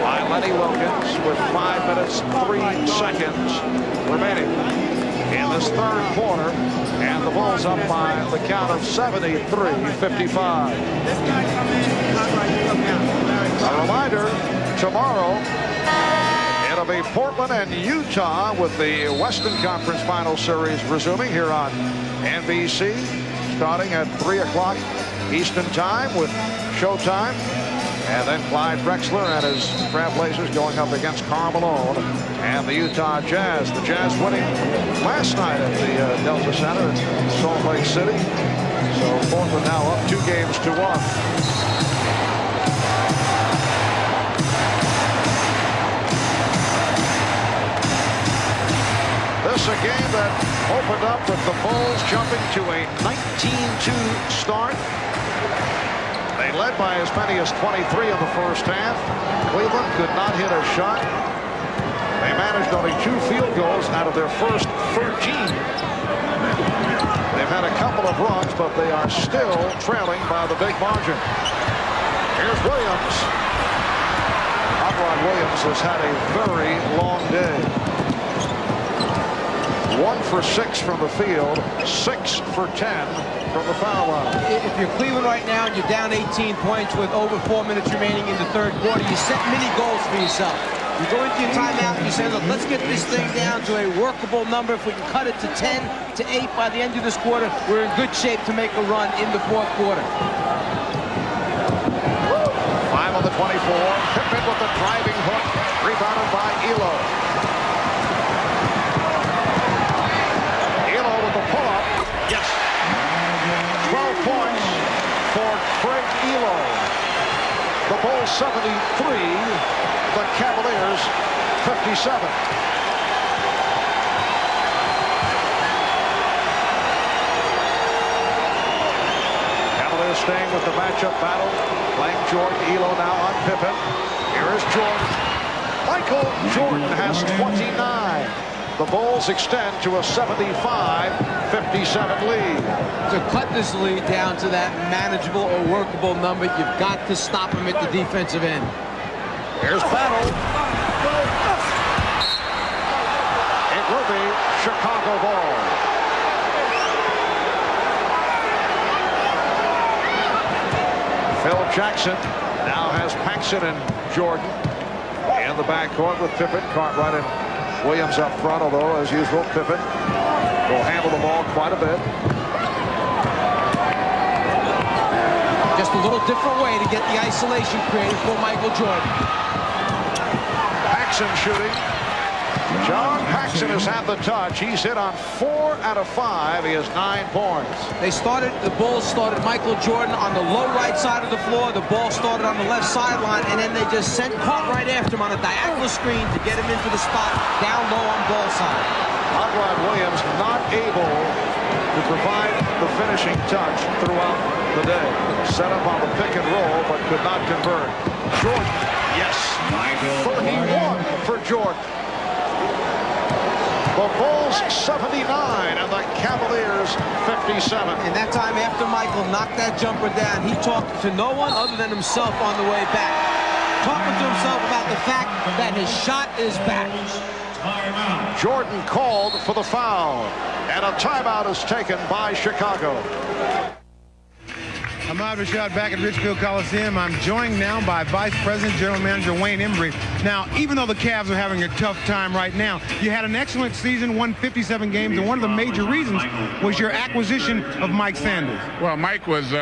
Speaker 2: by Lenny Wilkins with 5 minutes, 3 seconds remaining in this third quarter, and the Bulls up by the count of 73-55. A reminder, tomorrow it'll be Portland and Utah with the Western Conference Final Series resuming here on NBC, starting at 3 o'clock Eastern Time with Showtime. And then Clyde Drexler and his Trailblazers going up against Karl Malone and the Utah Jazz. The Jazz winning last night at the Delta Center in Salt Lake City. So Portland now up 2 games to 1. This a game that opened up with the Bulls jumping to a 19-2 start. They led by as many as 23 in the first half. Cleveland could not hit a shot. They managed only 2 field goals out of their first 13. They've had a couple of runs, but they are still trailing by the big margin. Here's Williams. Hot Williams has had a very long day. 1 for 6 from the field, 6 for 10 from the foul line.
Speaker 5: If you're Cleveland right now and you're down 18 points with over 4 minutes remaining in the third quarter, you set mini goals for yourself. You go into your timeout and you say, look, let's get this thing down to a workable number. If we can cut it to 10 to 8 by the end of this quarter, we're in good shape to make a run in the fourth quarter.
Speaker 2: 5 on the 24. Pippen with the driving hook, rebounded by Elo. The pull-up, yes. 12 points for Craig Elo. The Bulls 73, the Cavaliers 57. Cavaliers staying with the matchup battle, playing Jordan. Elo now on Pippen. Here is Jordan. Michael Jordan has 29. The Bulls extend to a 75-57 lead.
Speaker 5: To cut this lead down to that manageable or workable number, you've got to stop him at the defensive end.
Speaker 2: Here's Battle. It will be Chicago ball. Phil Jackson now has Paxson and Jordan in the backcourt with Pippen, Cartwright, and Williams up front, although, as usual, Pippen will handle the ball quite a bit.
Speaker 5: Just a little different way to get the isolation created for Michael Jordan.
Speaker 2: Paxson shooting. John Paxson has had the touch. He's hit on 4 out of 5. He has 9 points.
Speaker 5: The Bulls started Michael Jordan on the low right side of the floor. The ball started on the left sideline, and then they just sent Cartwright after him on a diagonal screen to get him into the spot down low on ball side.
Speaker 2: Hot Rod Williams not able to provide the finishing touch throughout the day. Set up on the pick and roll, but could not convert. Jordan, yes, 31 for Jordan. The Bulls 79 and the Cavaliers 57.
Speaker 5: And that time after Michael knocked that jumper down, he talked to no one other than himself on the way back. Talking to himself about the fact that his shot is back.
Speaker 2: Jordan called for the foul, and a timeout is taken by Chicago.
Speaker 6: I'm Ahmad Rashad back at Richfield Coliseum. I'm joined now by Vice President, General Manager Wayne Embry. Now, even though the Cavs are having a tough time right now, you had an excellent season, won 57 games, and one of the major reasons was your acquisition of Mike Sanders.
Speaker 17: Well, Mike was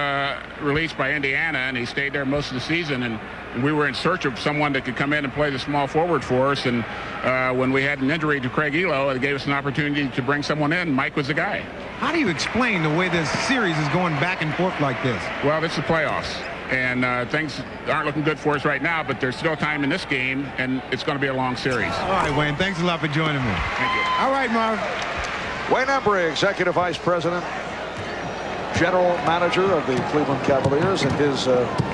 Speaker 17: released by Indiana, and he stayed there most of the season, and we were in search of someone that could come in and play the small forward for us, and when we had an injury to Craig Elo, it gave us an opportunity to bring someone in. Mike was the guy.
Speaker 6: How do you explain the way this series is going back and forth like this?
Speaker 17: Well, it's the playoffs, and things aren't looking good for us right now, but there's still time in this game, and it's going to be a long series.
Speaker 6: All right, Wayne, thanks a lot for joining me.
Speaker 17: Thank you.
Speaker 6: All right, Marv.
Speaker 2: Wayne Embry, Executive Vice President, General Manager of the Cleveland Cavaliers, in his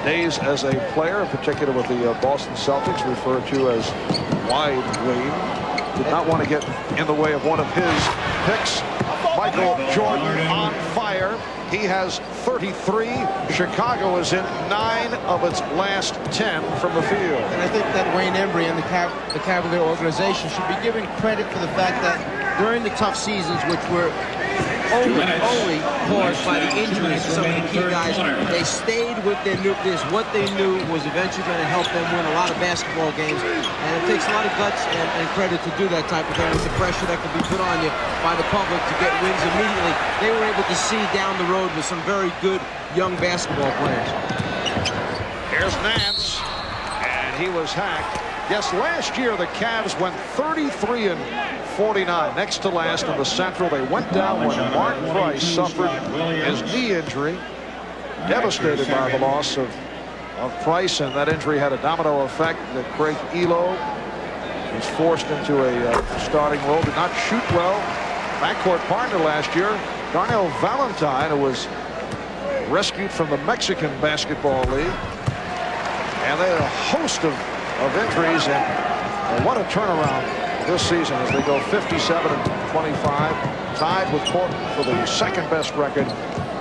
Speaker 2: days as a player, in particular with the Boston Celtics, referred to as Wide Wayne. Did not want to get in the way of one of his picks. Michael Jordan on fire. He has 33. Chicago is in 9 of its last 10 from the field.
Speaker 5: And I think that Wayne Embry and the Cavalier organization should be given credit for the fact that during the tough seasons, which were only caused by the injuries of some of the key guys, they stayed with their nucleus. What they knew was eventually going to help them win a lot of basketball games. And it takes a lot of guts and credit to do that type of thing with the pressure that can be put on you by the public to get wins immediately. They were able to see down the road with some very good young basketball players.
Speaker 2: Here's Nance, and he was hacked. Yes, last year the Cavs went 33-49, next to last in the Central. They went down when Mark Price suffered his knee injury, devastated by the loss of Price, and that injury had a domino effect. That Craig Elo was forced into a starting role, did not shoot well. Backcourt partner last year, Darnell Valentine, who was rescued from the Mexican Basketball League. And they had a host of injuries, and what a turnaround this season as they go 57-25, tied with Portland for the second best record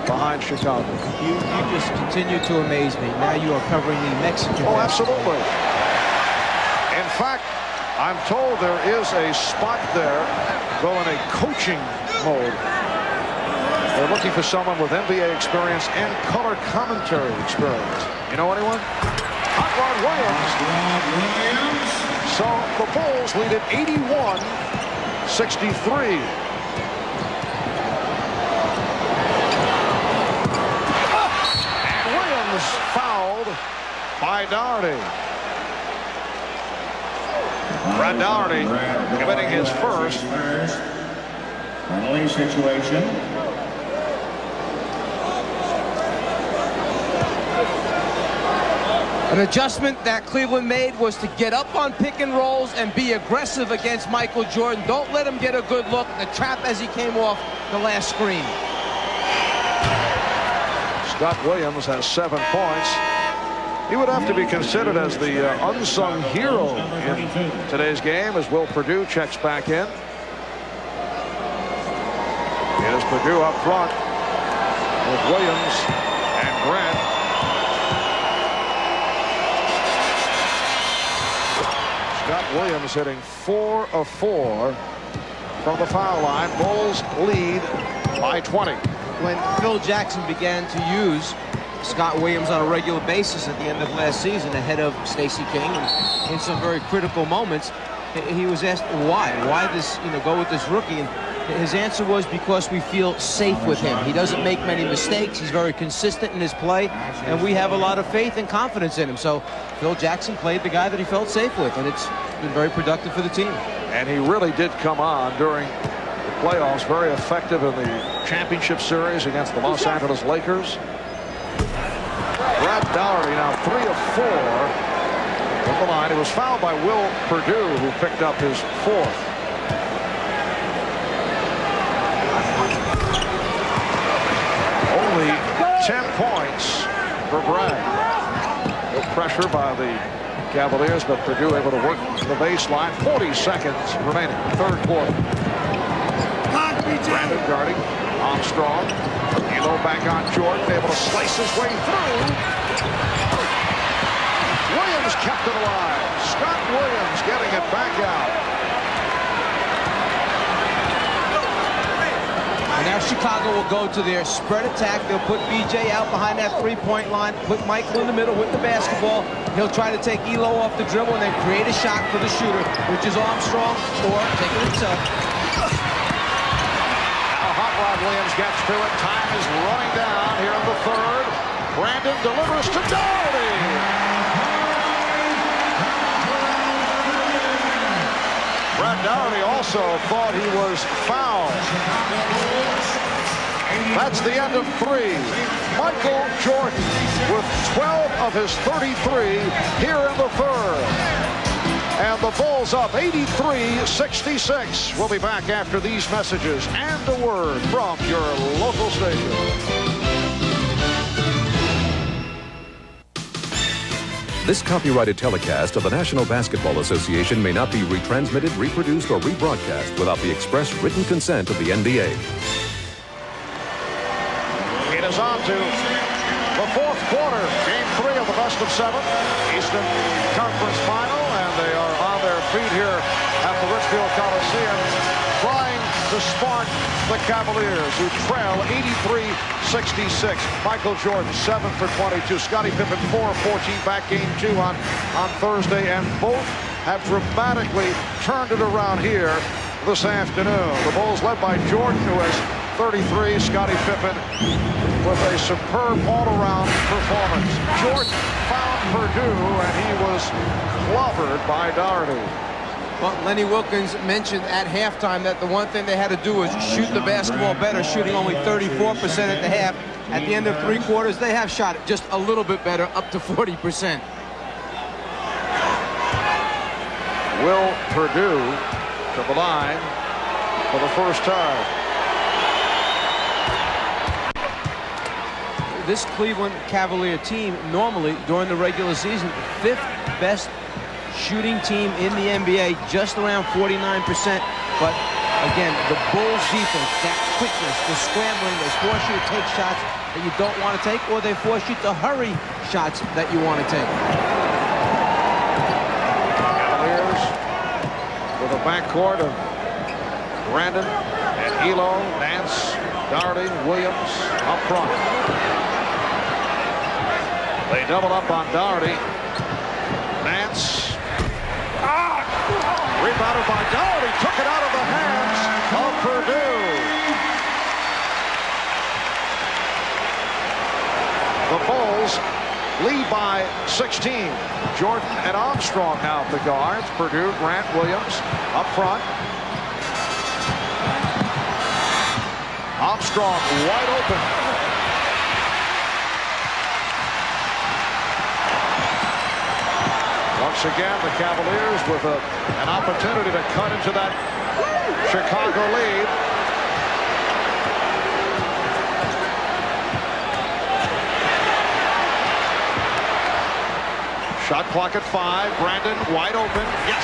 Speaker 2: behind Chicago.
Speaker 5: You just continue to amaze me. Now you are covering the Mexican.
Speaker 2: Oh, absolutely. In fact, I'm told there is a spot there going a coaching mode. They're looking for someone with NBA experience and color commentary experience. You know anyone? Hot Rod Williams. So the Bulls lead at 81-63. And Williams fouled by Doherty. Brad Doherty committing his first.
Speaker 18: Penalty situation.
Speaker 5: An adjustment that Cleveland made was to get up on pick and rolls and be aggressive against Michael Jordan. Don't let him get a good look. The trap as he came off the last screen.
Speaker 2: Scott Williams has 7 points. He would have to be considered as the unsung hero in today's game as Will Perdue checks back in. Here's Perdue up front with Williams and Grant. Scott Williams hitting 4 of 4 from the foul line. Bulls lead by 20.
Speaker 5: When Phil Jackson began to use Scott Williams on a regular basis at the end of last season ahead of Stacey King and in some very critical moments, he was asked why this, go with this rookie, and his answer was because we feel safe with him. He doesn't make many mistakes. He's very consistent in his play, and we have a lot of faith and confidence in him. So Phil Jackson played the guy that he felt safe with, and it's been very productive for the team.
Speaker 2: And he really did come on during the playoffs, very effective in the championship series against the Los Angeles Lakers. Brad Doherty now 3 of 4 from the line. He was fouled by Will Perdue, who picked up his 4th. for Bragg. Good pressure by the Cavaliers, but Purdue able to work the baseline. 40 seconds remaining, third quarter. Brandon guarding Armstrong. Elo back on Jordan, able to slice his way through. Williams kept it alive. Scott Williams getting it back out.
Speaker 5: And now Chicago will go to their spread attack. They'll put BJ out behind that three-point line, put Michael in the middle with the basketball. He'll try to take Elo off the dribble and then create a shot for the shooter, which is Armstrong, or take it himself.
Speaker 2: Now Hot Rod Williams gets to it. Time is running down here in the third. Brandon delivers to Doherty. Brad Doherty also thought he was fouled. That's the end of 3. Michael Jordan with 12 of his 33 here in the third. And the Bulls up 83-66. We'll be back after these messages and a word from your local station.
Speaker 7: This copyrighted telecast of the National Basketball Association may not be retransmitted, reproduced, or rebroadcast without the express written consent of the NBA.
Speaker 2: It is on to the fourth quarter. Game 3 of the best of 7. Eastern Conference Final, and they are on their feet here at the Richfield Coliseum, trying to spark the Cavaliers, who trail 83-66. Michael Jordan, 7 for 22. Scottie Pippen, 4 of 14, back game 2 on Thursday, and both have dramatically turned it around here this afternoon. The Bulls led by Jordan, who has 33. Scottie Pippen with a superb all-around performance. Jordan found Purdue, and he was clobbered by Doherty.
Speaker 5: Well, Lenny Wilkins mentioned at halftime that the one thing they had to do was shoot the basketball better, shooting only 34% at the half. At the end of 3 quarters, they have shot it just a little bit better, up to 40%.
Speaker 2: Will Purdue to the line for the first time.
Speaker 5: This Cleveland Cavalier team, normally during the regular season, 5th best shooting team in the NBA, just around 49%. But again, the Bulls defense, that quickness, the scrambling, they force you to take shots that you don't want to take, or they force you to hurry shots that you want to take.
Speaker 2: Cavaliers with a backcourt of Brandon and Elo, Nance, Doherty, Williams up front. They double up on Doherty. Nance. Rebounded by Doherty. Took it out of the hands of Purdue. The Bulls lead by 16. Jordan and Armstrong now the guards. Purdue, Grant, Williams up front. Armstrong wide open. Once again, the Cavaliers with an opportunity to cut into that Chicago lead. Shot clock at 5. Brandon wide open. Yes.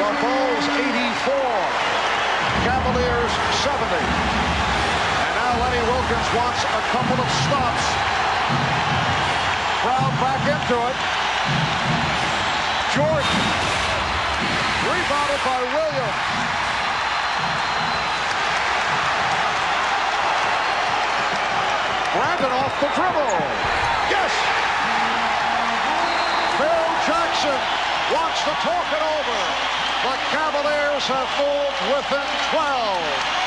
Speaker 2: The Bulls 84. Cavaliers 70. And now Lenny Wilkins wants a couple of stops. Brown back into it. Jordan. Rebounded by Williams. Brandon off the dribble. Yes. Phil Jackson wants to talk it over. The Cavaliers have moved within 12.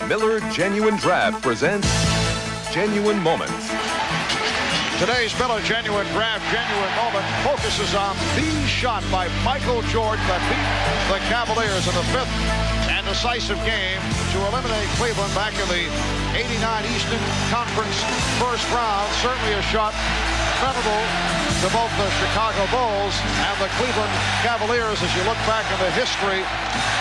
Speaker 7: Miller Genuine Draft presents Genuine Moments.
Speaker 2: Today's Miller Genuine Draft Genuine Moment focuses on the shot by Michael Jordan that beat the Cavaliers in the 5th and decisive game to eliminate Cleveland back in the 89 Eastern Conference first round. Certainly a shot memorable to both the Chicago Bulls and the Cleveland Cavaliers as you look back in the history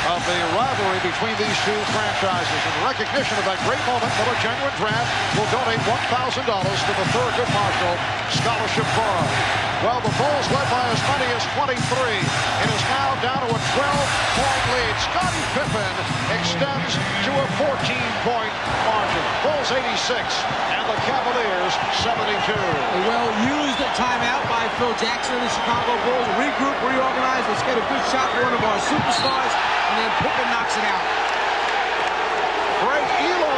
Speaker 2: of the rivalry between these two franchises. In recognition of that great moment, Miller Genuine Draft will donate $1,000 to the Thurgood Marshall Scholarship Fund. Well, the Bulls led by as many as 23. It is now down to a 12-point lead. Scottie Pippen extends to a 14-point margin. Bulls 86 and the Cavaliers 72.
Speaker 5: A well-used timeout by Phil Jackson and the Chicago Bulls. Regroup, reorganize. Let's get a good shot for one of our superstars, and then Pippen knocks it out.
Speaker 2: Greg Elo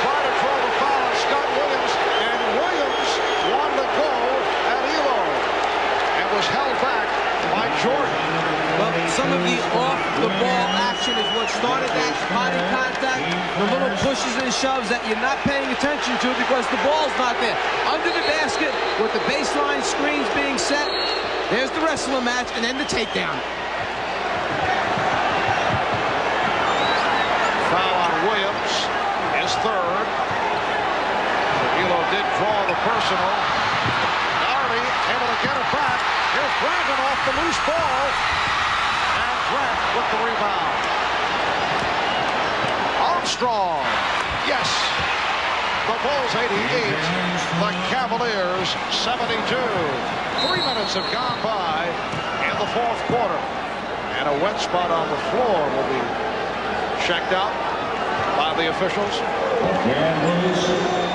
Speaker 2: tried to draw the foul on Scott Williams, and Williams won the goal at Elo and was held back by Jordan.
Speaker 5: Well, some of the off-the-ball action is what started that body contact, the little pushes and shoves that you're not paying attention to because the ball's not there. Under the basket, with the baseline screens being set, there's the rest of the match, and then the takedown.
Speaker 2: Foul on Williams, his third. Elo did draw the personal. Doherty able to get it back. Here's Brandon off the loose ball. And Grant with the rebound. Armstrong. Yes. The Bulls 88. The Cavaliers 72. 3 minutes have gone by in the fourth quarter. And a wet spot on the floor will be checked out by the officials.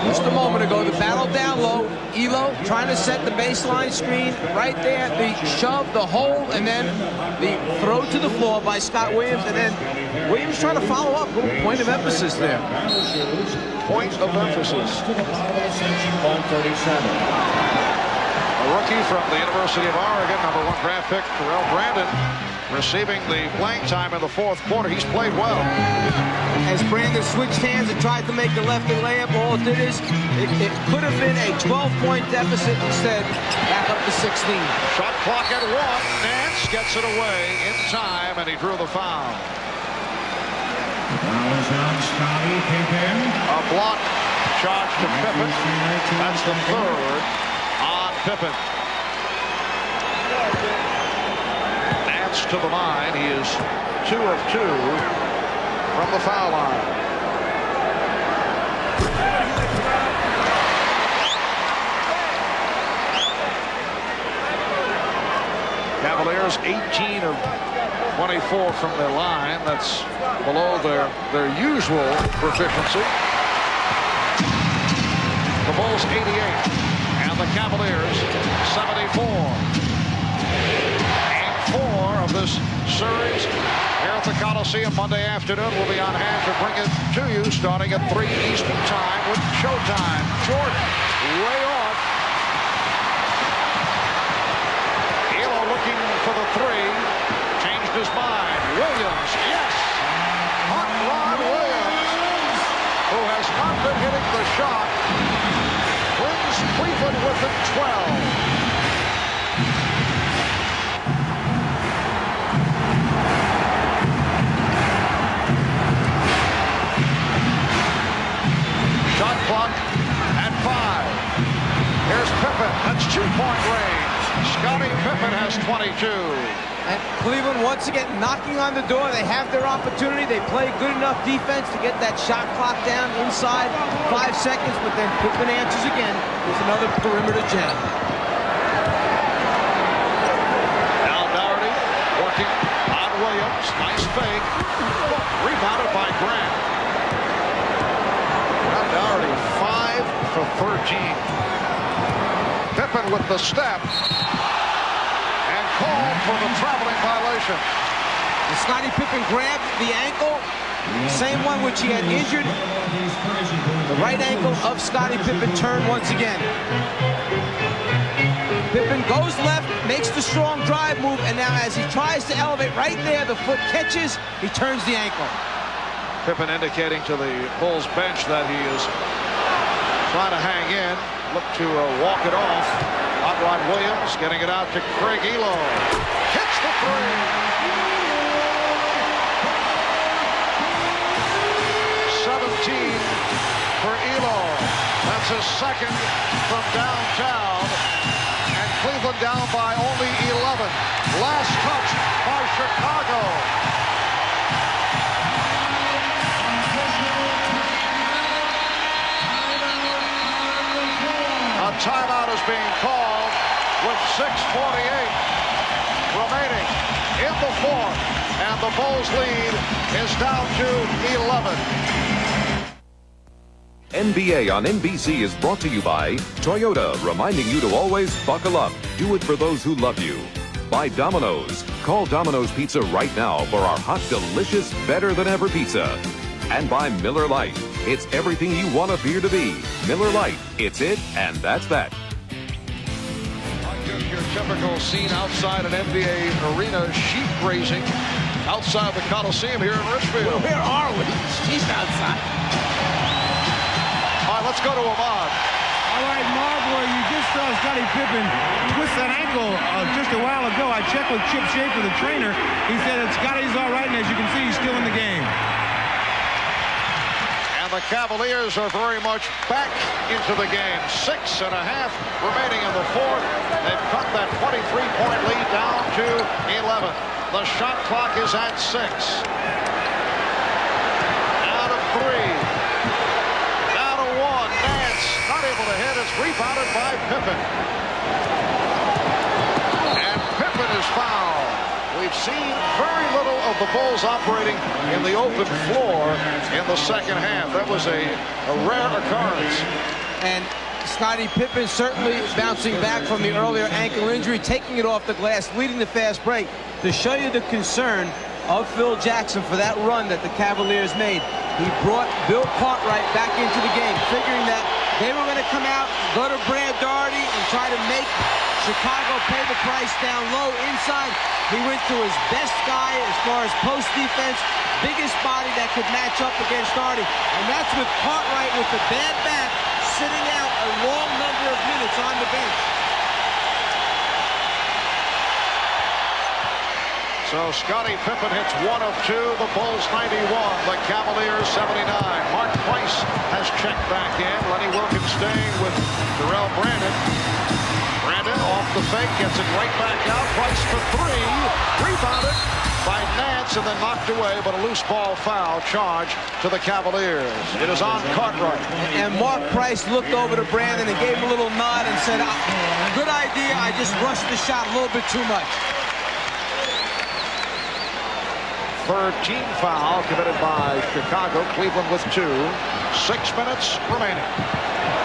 Speaker 5: Just a moment ago, the battle down low. Elo trying to set the baseline screen right there. The shove, the hold, and then the throw to the floor by Scott Williams. And then Williams trying to follow up. Little point of emphasis there.
Speaker 2: Point of emphasis. A rookie from the University of Oregon, #1 draft pick, Terrell Brandon, receiving the playing time in the fourth quarter. He's played well.
Speaker 5: As Brandon switched hands and tried to make the lefty layup, all it did is it could have been a 12-point deficit. Instead, back up to 16.
Speaker 2: Shot clock at 1. Nance gets it away in time, and he drew the foul. A block charge to Pippen. That's the third on Pippen. Nance to the line. He is 2 of 2 from the foul line. Cavaliers 18 of 24 from their line. That's below their usual proficiency. The Bulls 88 and the Cavaliers 74. Game 4 of this series here at the Coliseum Monday afternoon. We'll be on hand to bring it to you starting at 3 Eastern time with Showtime. Jordan way off. Elo looking for the 3. Changed his mind. Williams, yes. Hot Rod Williams, who has not been hitting the shot, brings Cleveland within 12. Shot clock at 5. Here's Pippen. That's 2-point range. Scottie Pippen has 22.
Speaker 5: And Cleveland once again knocking on the door. They have their opportunity. They play good enough defense to get that shot clock down inside 5 seconds, but then Pippen answers again with another perimeter jam.
Speaker 2: Now Doherty working on Williams. Nice fake. Rebounded by Grant. Now Doherty 5 for 13. Pippen with the step. Called for the traveling violation.
Speaker 5: And Scottie Pippen grabbed the ankle, same one which he had injured. The right ankle of Scottie Pippen turned once again. Pippen goes left, makes the strong drive move, and now as he tries to elevate right there, the foot catches, he turns the ankle.
Speaker 2: Pippen indicating to the Bulls bench that he is trying to hang in, look to walk it off. Hot Rod Williams getting it out to Craig Elo. Hits the 3. 17 for That's his second from downtown. And Cleveland down by only 11. Last touch by Chicago. A timeout is being called with 6:48 remaining in the fourth. And the Bulls lead is down to 11.
Speaker 7: NBA on NBC is brought to you by Toyota, reminding you to always buckle up. Do it for those who love you. By Domino's. Call Domino's Pizza right now for our hot, delicious, better-than-ever pizza. And by Miller Lite. It's everything you want a beer to be. Miller Lite. It's it, and that's that.
Speaker 2: Your typical scene outside an NBA arena, sheep grazing outside the Coliseum here in Richfield.
Speaker 18: Well, where are we? Sheep outside.
Speaker 2: All right, let's go to Ahmad.
Speaker 6: All right, Marbury, you just saw Scottie Pippen twist that ankle just a while ago. I checked with Chip Schaefer, the trainer. He said that Scottie's all right, and as you can see, he's still in the game.
Speaker 2: And the Cavaliers are very much back into the game. 6.5 remaining in the fourth. They've cut that 23-point lead down to 11. The shot clock is at 6. Out of 3. Down to 1. Nance not able to hit. It's rebounded by Pippen. And Pippen is fouled. We've seen very little of the Bulls operating in the open floor in the second half. That was a rare occurrence.
Speaker 5: And Scottie Pippen certainly bouncing back from the earlier ankle injury, taking it off the glass, leading the fast break. To show you the concern of Phil Jackson for that run that the Cavaliers made, he brought Bill Cartwright back into the game, figuring that they were going to come out, go to Brad Daugherty, and try to make Chicago pay the price down low inside. He went to his best guy as far as post defense, biggest body that could match up against Daugherty. And that's with Cartwright with the bad back sitting out a long number of minutes on the bench.
Speaker 2: So Scottie Pippen hits 1 of 2. The Bulls 91. The Cavaliers 79. Mark Price has checked back in. Lenny Wilkins staying with Terrell Brandon. Brandon off the fake, gets it right back out. Price for 3. Rebounded by Nance and then knocked away, but a loose ball foul charge to the Cavaliers. It is on Cartwright.
Speaker 5: And Mark Price looked over to Brandon and gave him a little nod and said, good idea, I just rushed the shot a little bit too much.
Speaker 2: Third team foul committed by Chicago. Cleveland with 2. 6 minutes remaining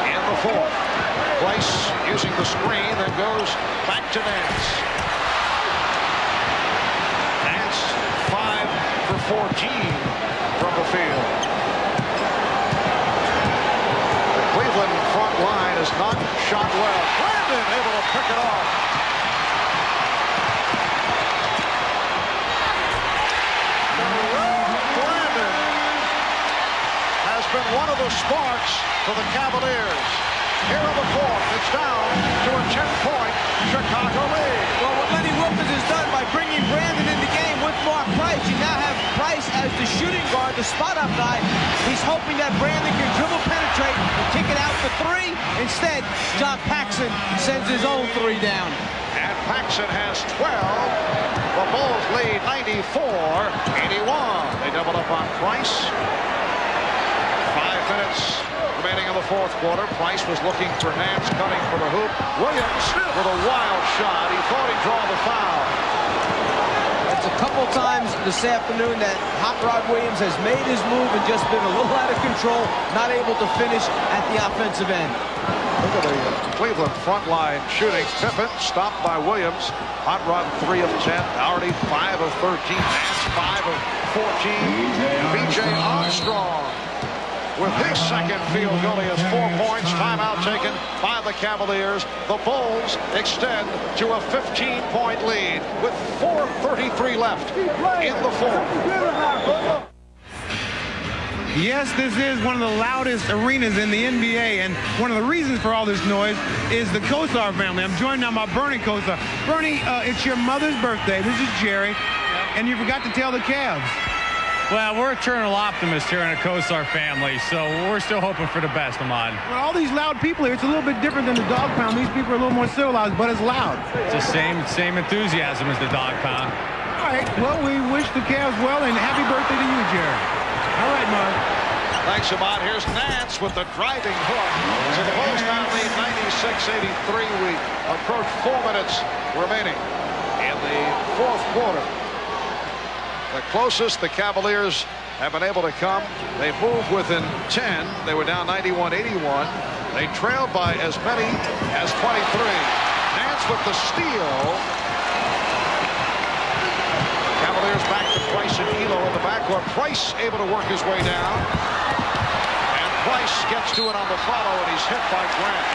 Speaker 2: in the fourth. Price using the screen, then goes back to Nance. Nance 5 for 14 from the field. The Cleveland front line is not shot well. Brandon able to pick it off. Brandon has been one of the sparks for the Cavaliers. Here in the fourth, it's down to a 10-point Chicago lead.
Speaker 5: Well, what Lenny Wilkins has done by bringing Brandon in the game with Mark Price, you now have Price as the shooting guard, the spot-up guy. He's hoping that Brandon can dribble, penetrate, and kick it out for 3. Instead, John Paxson sends his own 3 down.
Speaker 2: And Paxson has 12. The Bulls lead 94-81. They double up on Price. 5 minutes remaining in the fourth quarter. Price was looking for Nance, cutting for the hoop. Williams with a wild shot. He thought he'd draw the foul.
Speaker 5: It's a couple times this afternoon that Hot Rod Williams has made his move and just been a little out of control, not able to finish at the offensive end.
Speaker 2: Look at the Cleveland front line shooting. Pippen stopped by Williams. Hot Rod 3 of 10. Dougherty 5 of 13. Nance 5 of 14. B.J. Armstrong with his second field goal. He has 4 points. Timeout taken by the Cavaliers. The Bulls extend to a 15-point lead with 4:33 left in the fourth.
Speaker 6: Yes, this is one of the loudest arenas in the NBA, and one of the reasons for all this noise is the Kosar family. I'm joined now by Bernie Kosar. Bernie, it's your mother's birthday. This is Jerry, and you forgot to tell the Cavs.
Speaker 19: Well, we're eternal optimists here in the CoStar family, so we're still hoping for the best, Ahmad.
Speaker 6: Well, all these loud people here, it's a little bit different than the dog pound. These people are a little more civilized, but it's loud.
Speaker 19: It's the same enthusiasm as the dog pound.
Speaker 6: All right, well, we wish the Cavs well, and happy birthday to you, Jared. All right, Mark.
Speaker 2: Thanks, Ahmad. Here's Nance with the driving hook. So the Bulls now lead 96-83. We approach 4 minutes remaining in the fourth quarter. The closest the Cavaliers have been able to come. They moved within 10. They were down 91-81. They trailed by as many as 23. Nance with the steal. Cavaliers back to Price and Elo in the backcourt. Price able to work his way down. And Price gets to it on the follow, and he's hit by Grant.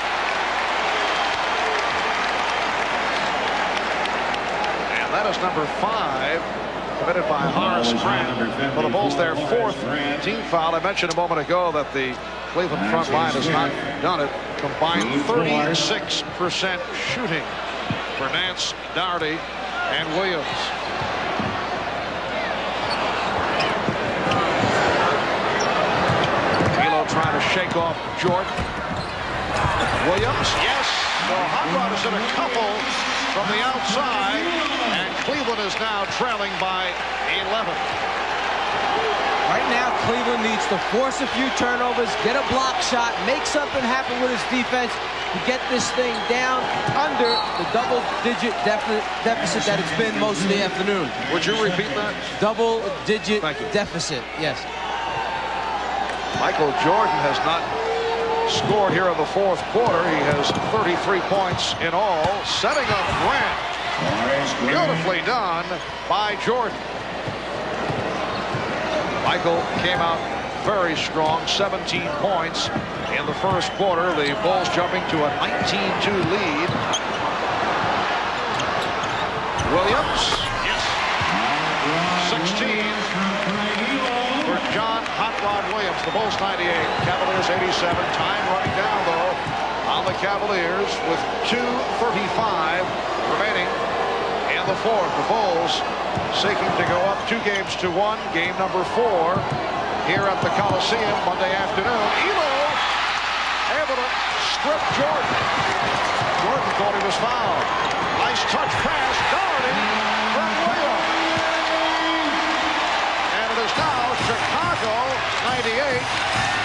Speaker 2: And that is number 5. Committed by Horace Grant. For the Bulls, their 4th team foul. I mentioned a moment ago that the Cleveland front line has not done it. Combined 36% shooting for Nance, Doherty, and Williams. Elo trying to shake off Jordan. Williams, yes. So Hot Rod is in a couple from the outside, and Cleveland is now trailing by 11.
Speaker 5: Right now, Cleveland needs to force a few turnovers, get a block shot, make something happen with his defense to get this thing down under the double-digit deficit that it's been most of the afternoon.
Speaker 2: Would you repeat that?
Speaker 5: Double-digit deficit, yes.
Speaker 2: Michael Jordan has not scored here in the fourth quarter. He has 33 points in all, setting up Grant. Beautifully done by Jordan. Michael came out very strong, 17 points in the first quarter. The Bulls jumping to a 19-2 lead. Williams, yes, 16 for John Hot Rod Williams. The Bulls 98, Cavaliers 87. Time running down, though, on the Cavaliers with 2:35 remaining in the fourth. The Bulls seeking to go up 2-1. Game number 4 here at the Coliseum Monday afternoon. Elo able to strip Jordan. Jordan thought he was fouled. Nice touch pass. Doherty from Williams. And it is now Chicago 98,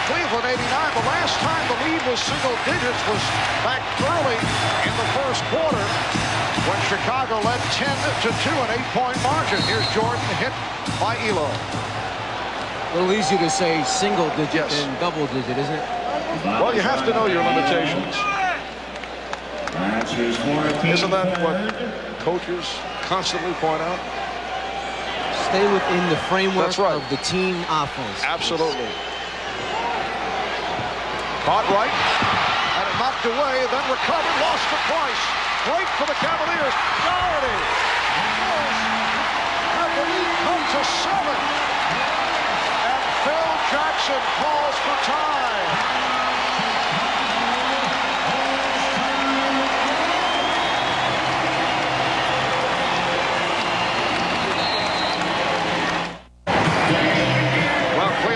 Speaker 2: Cleveland 89. The last time the lead was single digits was back early in the first quarter when Chicago led 10-2, an 8-point margin. Here's Jordan hit by Elo.
Speaker 5: A little easier to say single digit than double digit, isn't it?
Speaker 2: Well, you have to know your limitations. Isn't that what coaches constantly point out?
Speaker 5: Stay within the framework
Speaker 2: of
Speaker 5: the team offense.
Speaker 2: Absolutely. Caught right, and it knocked away, then recovered, lost to Price. Great for the Cavaliers. Doherty. And the lead comes to 7. And Phil Jackson calls for time.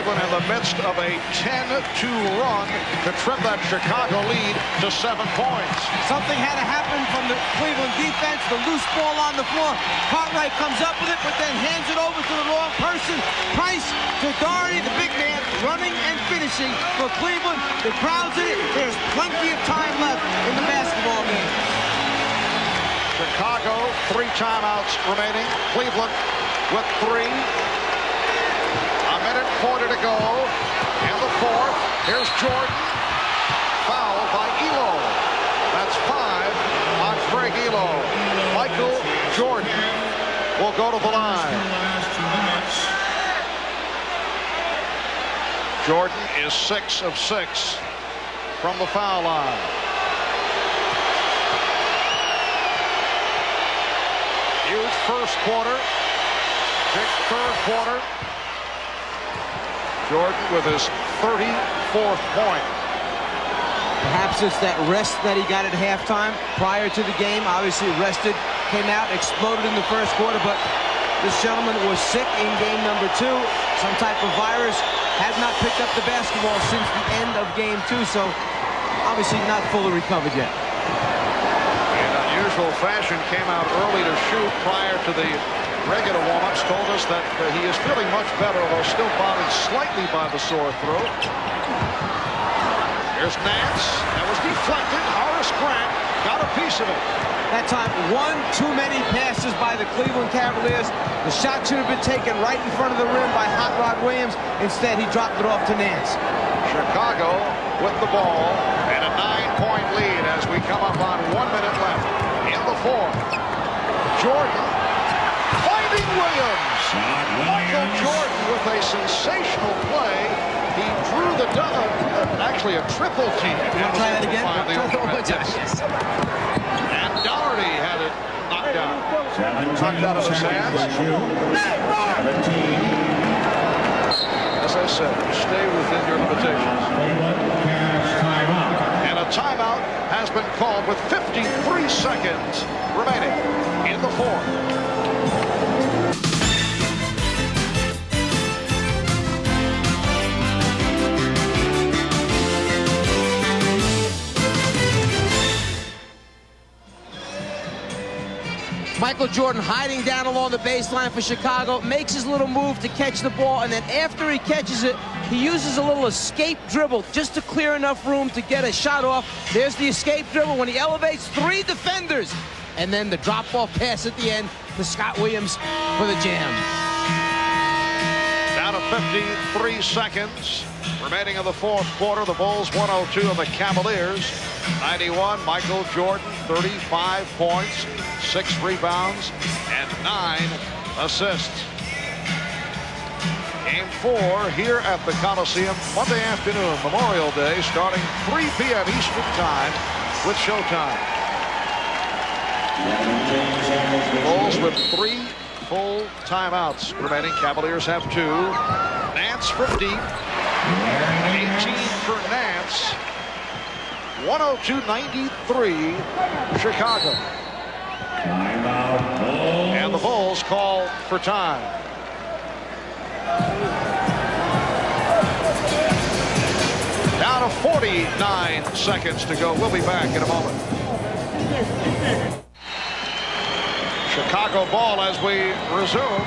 Speaker 2: In the midst of a 10-2 run to trim that Chicago lead to 7 points.
Speaker 5: Something had to happen from the Cleveland defense. The loose ball on the floor. Cartwright comes up with it, but then hands it over to the wrong person. Price to Doherty, the big man, running and finishing for Cleveland. The crowd's in it. There's plenty of time left in the basketball game.
Speaker 2: Chicago, 3 timeouts remaining. Cleveland with 3. 1:40 to go in the fourth. Here's Jordan. Foul by Elo. That's 5 on Craig Elo. Michael Jordan will go to the line. Jordan is 6 of 6 from the foul line. Huge first quarter. Big third quarter. Jordan with his 34th point.
Speaker 5: Perhaps it's that rest that he got at halftime prior to the game. Obviously rested, came out, exploded in the first quarter, but This gentleman was sick in game number 2. Some type of virus. Has not picked up the basketball since the end of game 2, so obviously not fully recovered yet.
Speaker 2: In unusual fashion, came out early to shoot prior to the regular warm-ups. Told us that he is feeling much better, although still bothered slightly by the sore throat. Here's Nance. That was deflected. Horace Grant got a piece of it.
Speaker 5: That time, one too many passes by the Cleveland Cavaliers. The shot should have been taken right in front of the rim by Hot Rod Williams. Instead, he dropped it off to Nance.
Speaker 2: Chicago with the ball and a 9-point lead as we come up on 1 minute left in the fourth. Jordan finding Williams. Michael Jordan with a sensational play. He drew the actually a triple team.
Speaker 5: Try that again.
Speaker 2: Yes. And Doherty had it knocked out. Knocked out of his hands. As I said, stay within your limitations. And a timeout has been called with 53 seconds remaining in the fourth.
Speaker 5: Michael Jordan hiding down along the baseline for Chicago, makes his little move to catch the ball, and then after he catches it, he uses a little escape dribble just to clear enough room to get a shot off. There's the escape dribble when he elevates 3 defenders, and then the drop-off pass at the end to Scott Williams for the jam.
Speaker 2: Down to 53 seconds remaining in the fourth quarter. The Bulls 102 of the Cavaliers 91. Michael Jordan 35 points, 6 rebounds, and 9 assists. Game 4 here at the Coliseum Monday afternoon, Memorial Day, starting 3 p.m. Eastern Time with Showtime. Bulls with 3 full timeouts remaining. Cavaliers have 2. Nance from deep. 18 for Nance. 102-93 Chicago. And the Bulls call for time. Down to 49 seconds to go. We'll be back in a moment. Chicago ball as we resume.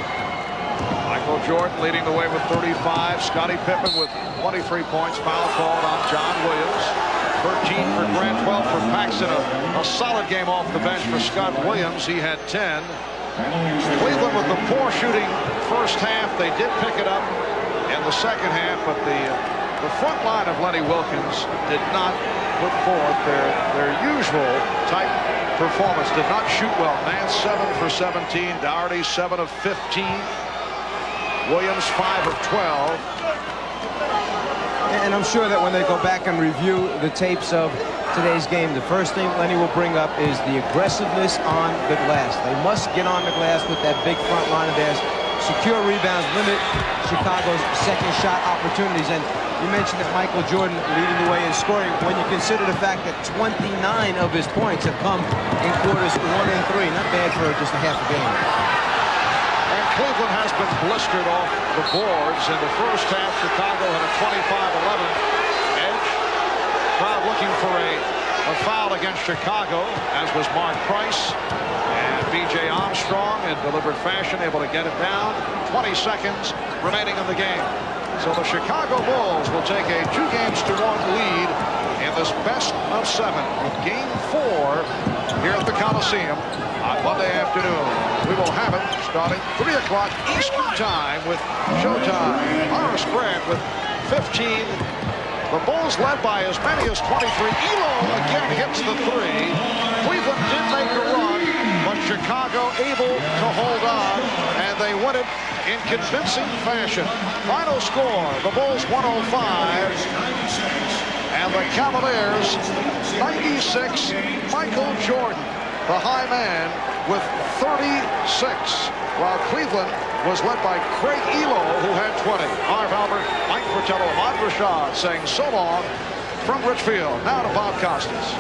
Speaker 2: Michael Jordan leading the way with 35. Scottie Pippen with 23 points. Foul called on John Williams. 13 for Grant, 12 for Paxson. A solid game off the bench for Scott Williams. He had 10. Cleveland with the poor shooting first half. They did pick it up in the second half, but the front line of Lenny Wilkins did not put forth their usual type performance. Did not shoot well. Nance 7 for 17. Doherty 7 of 15. Williams 5 of 12.
Speaker 5: And I'm sure that when they go back and review the tapes of today's game, the first thing Lenny will bring up is the aggressiveness on the glass. They must get on the glass with that big front line of theirs. Secure rebounds, limit Chicago's second shot opportunities. And you mentioned that Michael Jordan leading the way in scoring when you consider the fact that 29 of his points have come in quarters 1 and 3. Not bad for just a half a game.
Speaker 2: And Cleveland has been blistered off the boards. In the first half, Chicago had a 25-11 edge. Crowd looking for a foul against Chicago, as was Mark Price. And B.J. Armstrong in deliberate fashion able to get it down. 20 seconds remaining in the game. So the Chicago Bulls will take a 2-1 lead in this best of 7 with Game 4 here at the Coliseum on Monday afternoon. We will have it starting 3 o'clock Eastern Time with Showtime. Horace Grant with 15. The Bulls led by as many as 23. Elo again hits the 3. Cleveland did make a run, but Chicago able to hold on, and they win it in convincing fashion. Final score, the Bulls 105, and the Cavaliers 96. Michael Jordan, the high man, with 36, while Cleveland was led by Craig Elo, who had 20. Harv Albert, Mike Fratello, Ahmad Rashad saying so long from Richfield. Now to Bob Costas.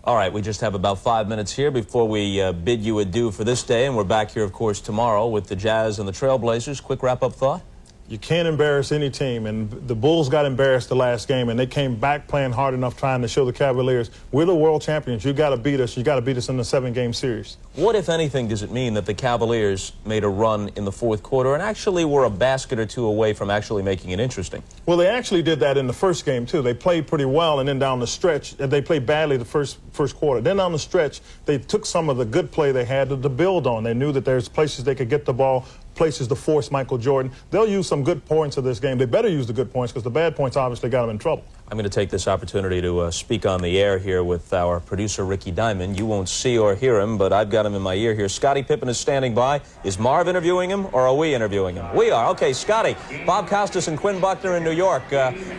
Speaker 10: All right, we just have about 5 minutes here before we bid you adieu for this day, and we're back here, of course, tomorrow with the Jazz and the Trailblazers. Quick wrap-up thought?
Speaker 11: You can't embarrass any team, and the Bulls got embarrassed the last game, and they came back playing hard enough trying to show the Cavaliers, we're the world champions. You got to beat us. You got to beat us in the 7-game series.
Speaker 10: What, if anything, does it mean that the Cavaliers made a run in the fourth quarter and actually were a basket or two away from actually making it interesting?
Speaker 11: Well, they actually did that in the first game, too. They played pretty well, and then down the stretch, they played badly the first quarter. Then down the stretch, they took some of the good play they had to build on. They knew that there's places they could get the ball, places to force Michael Jordan. They'll use some good points of this game. They better use the good points because the bad points obviously got them in trouble.
Speaker 10: I'm going to take this opportunity to speak on the air here with our producer, Ricky Diamond. You won't see or hear him, but I've got him in my ear here. Scottie Pippen is standing by. Is Marv interviewing him, or are we interviewing him? We are. Okay, Scottie. Bob Costas and Quinn Buckner in New York.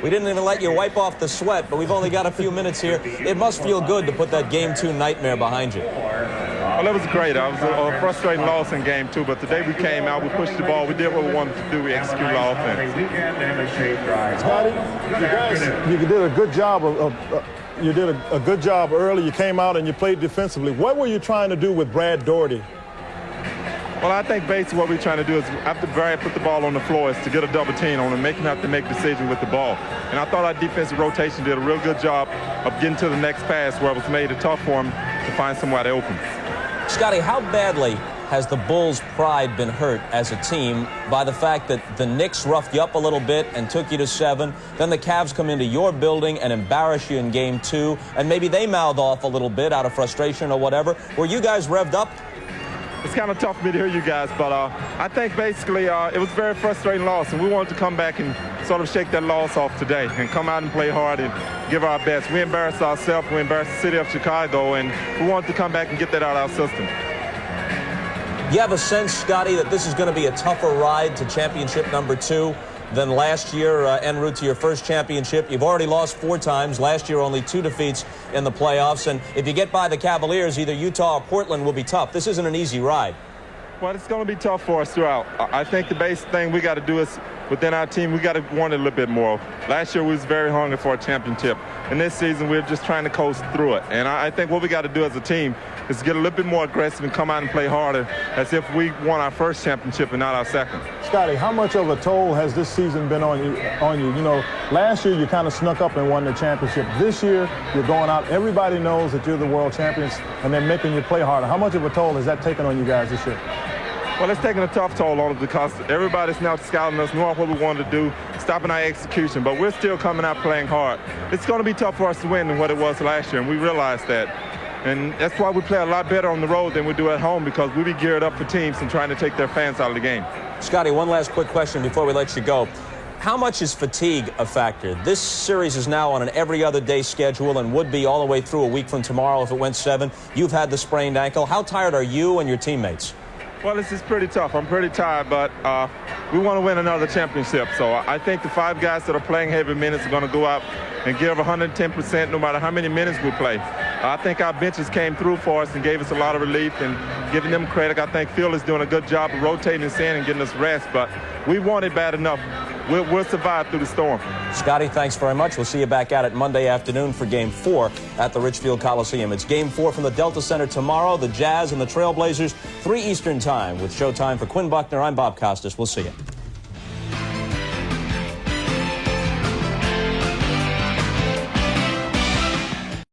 Speaker 10: We didn't even let you wipe off the sweat, but we've only got a few minutes here. It must feel good to put that Game 2 nightmare behind you.
Speaker 20: Well, it was great. It was a frustrating loss in Game 2, but today we came out, we pushed the ball, we did what we wanted to do, we executed our offense.
Speaker 11: Scottie, you did a good job you did a good job early. You came out and you played defensively. What were you trying to do with Brad Daugherty?
Speaker 20: Well, I think basically what we're trying to do is after Brad put the ball on the floor is to get a double team on him, make him have to make decisions with the ball. And I thought our defensive rotation did a real good job of getting to the next pass where it was made it tough for him to find somebody open.
Speaker 10: Scottie, how badly has the Bulls' pride been hurt as a team by the fact that the Knicks roughed you up a little bit and took you to 7, then the Cavs come into your building and embarrass you in Game 2, and maybe they mouth off a little bit out of frustration or whatever? Were you guys revved up?
Speaker 20: It's kind of tough for me to hear you guys, but I think basically it was a very frustrating loss, and we wanted to come back and sort of shake that loss off today and come out and play hard and give our best. We embarrassed ourselves, we embarrassed the city of Chicago, and we wanted to come back and get that out of our system.
Speaker 10: You have a sense, Scottie, that this is going to be a tougher ride to championship number 2 than last year en route to your first championship. You've already lost 4 times. Last year, only 2 defeats in the playoffs. And if you get by the Cavaliers, either Utah or Portland will be tough. This isn't an easy ride.
Speaker 20: Well, it's going to be tough for us throughout. I think the basic thing we got to do is within our team, we got to want it a little bit more. Last year, we was very hungry for a championship. And this season, we're just trying to coast through it. And I think what we got to do as a team is get a little bit more aggressive and come out and play harder as if we won our first championship and not our second.
Speaker 11: Scottie, how much of a toll has this season been on you? You know, last year you kind of snuck up and won the championship. This year, you're going out. Everybody knows that you're the world champions, and they're making you play harder. How much of a toll has that taken on you guys this year?
Speaker 20: Well, it's taking a tough toll on us because everybody's now scouting us, knowing what we want to do, stopping our execution, but we're still coming out playing hard. It's going to be tough for us to win than what it was last year, and we realize that. And that's why we play a lot better on the road than we do at home, because we be geared up for teams and trying to take their fans out of the game.
Speaker 10: Scottie, one last quick question before we let you go. How much is fatigue a factor? This series is now on an every other day schedule and would be all the way through a week from tomorrow if it went 7. You've had the sprained ankle. How tired are you and your teammates?
Speaker 20: Well, this is pretty tough. I'm pretty tired, but we want to win another championship. So I think the 5 guys that are playing heavy minutes are going to go out and give 110% no matter how many minutes we play. I think our benches came through for us and gave us a lot of relief, and giving them credit. I think Phil is doing a good job of rotating us in and getting us rest, but we want it bad enough. We'll survive through the storm.
Speaker 10: Scottie, thanks very much. We'll see you back at it Monday afternoon for Game 4 at the Richfield Coliseum. It's Game 4 from the Delta Center tomorrow. The Jazz and the Trailblazers, 3 Eastern time with showtime for Quinn Buckner. I'm Bob Costas. We'll see you.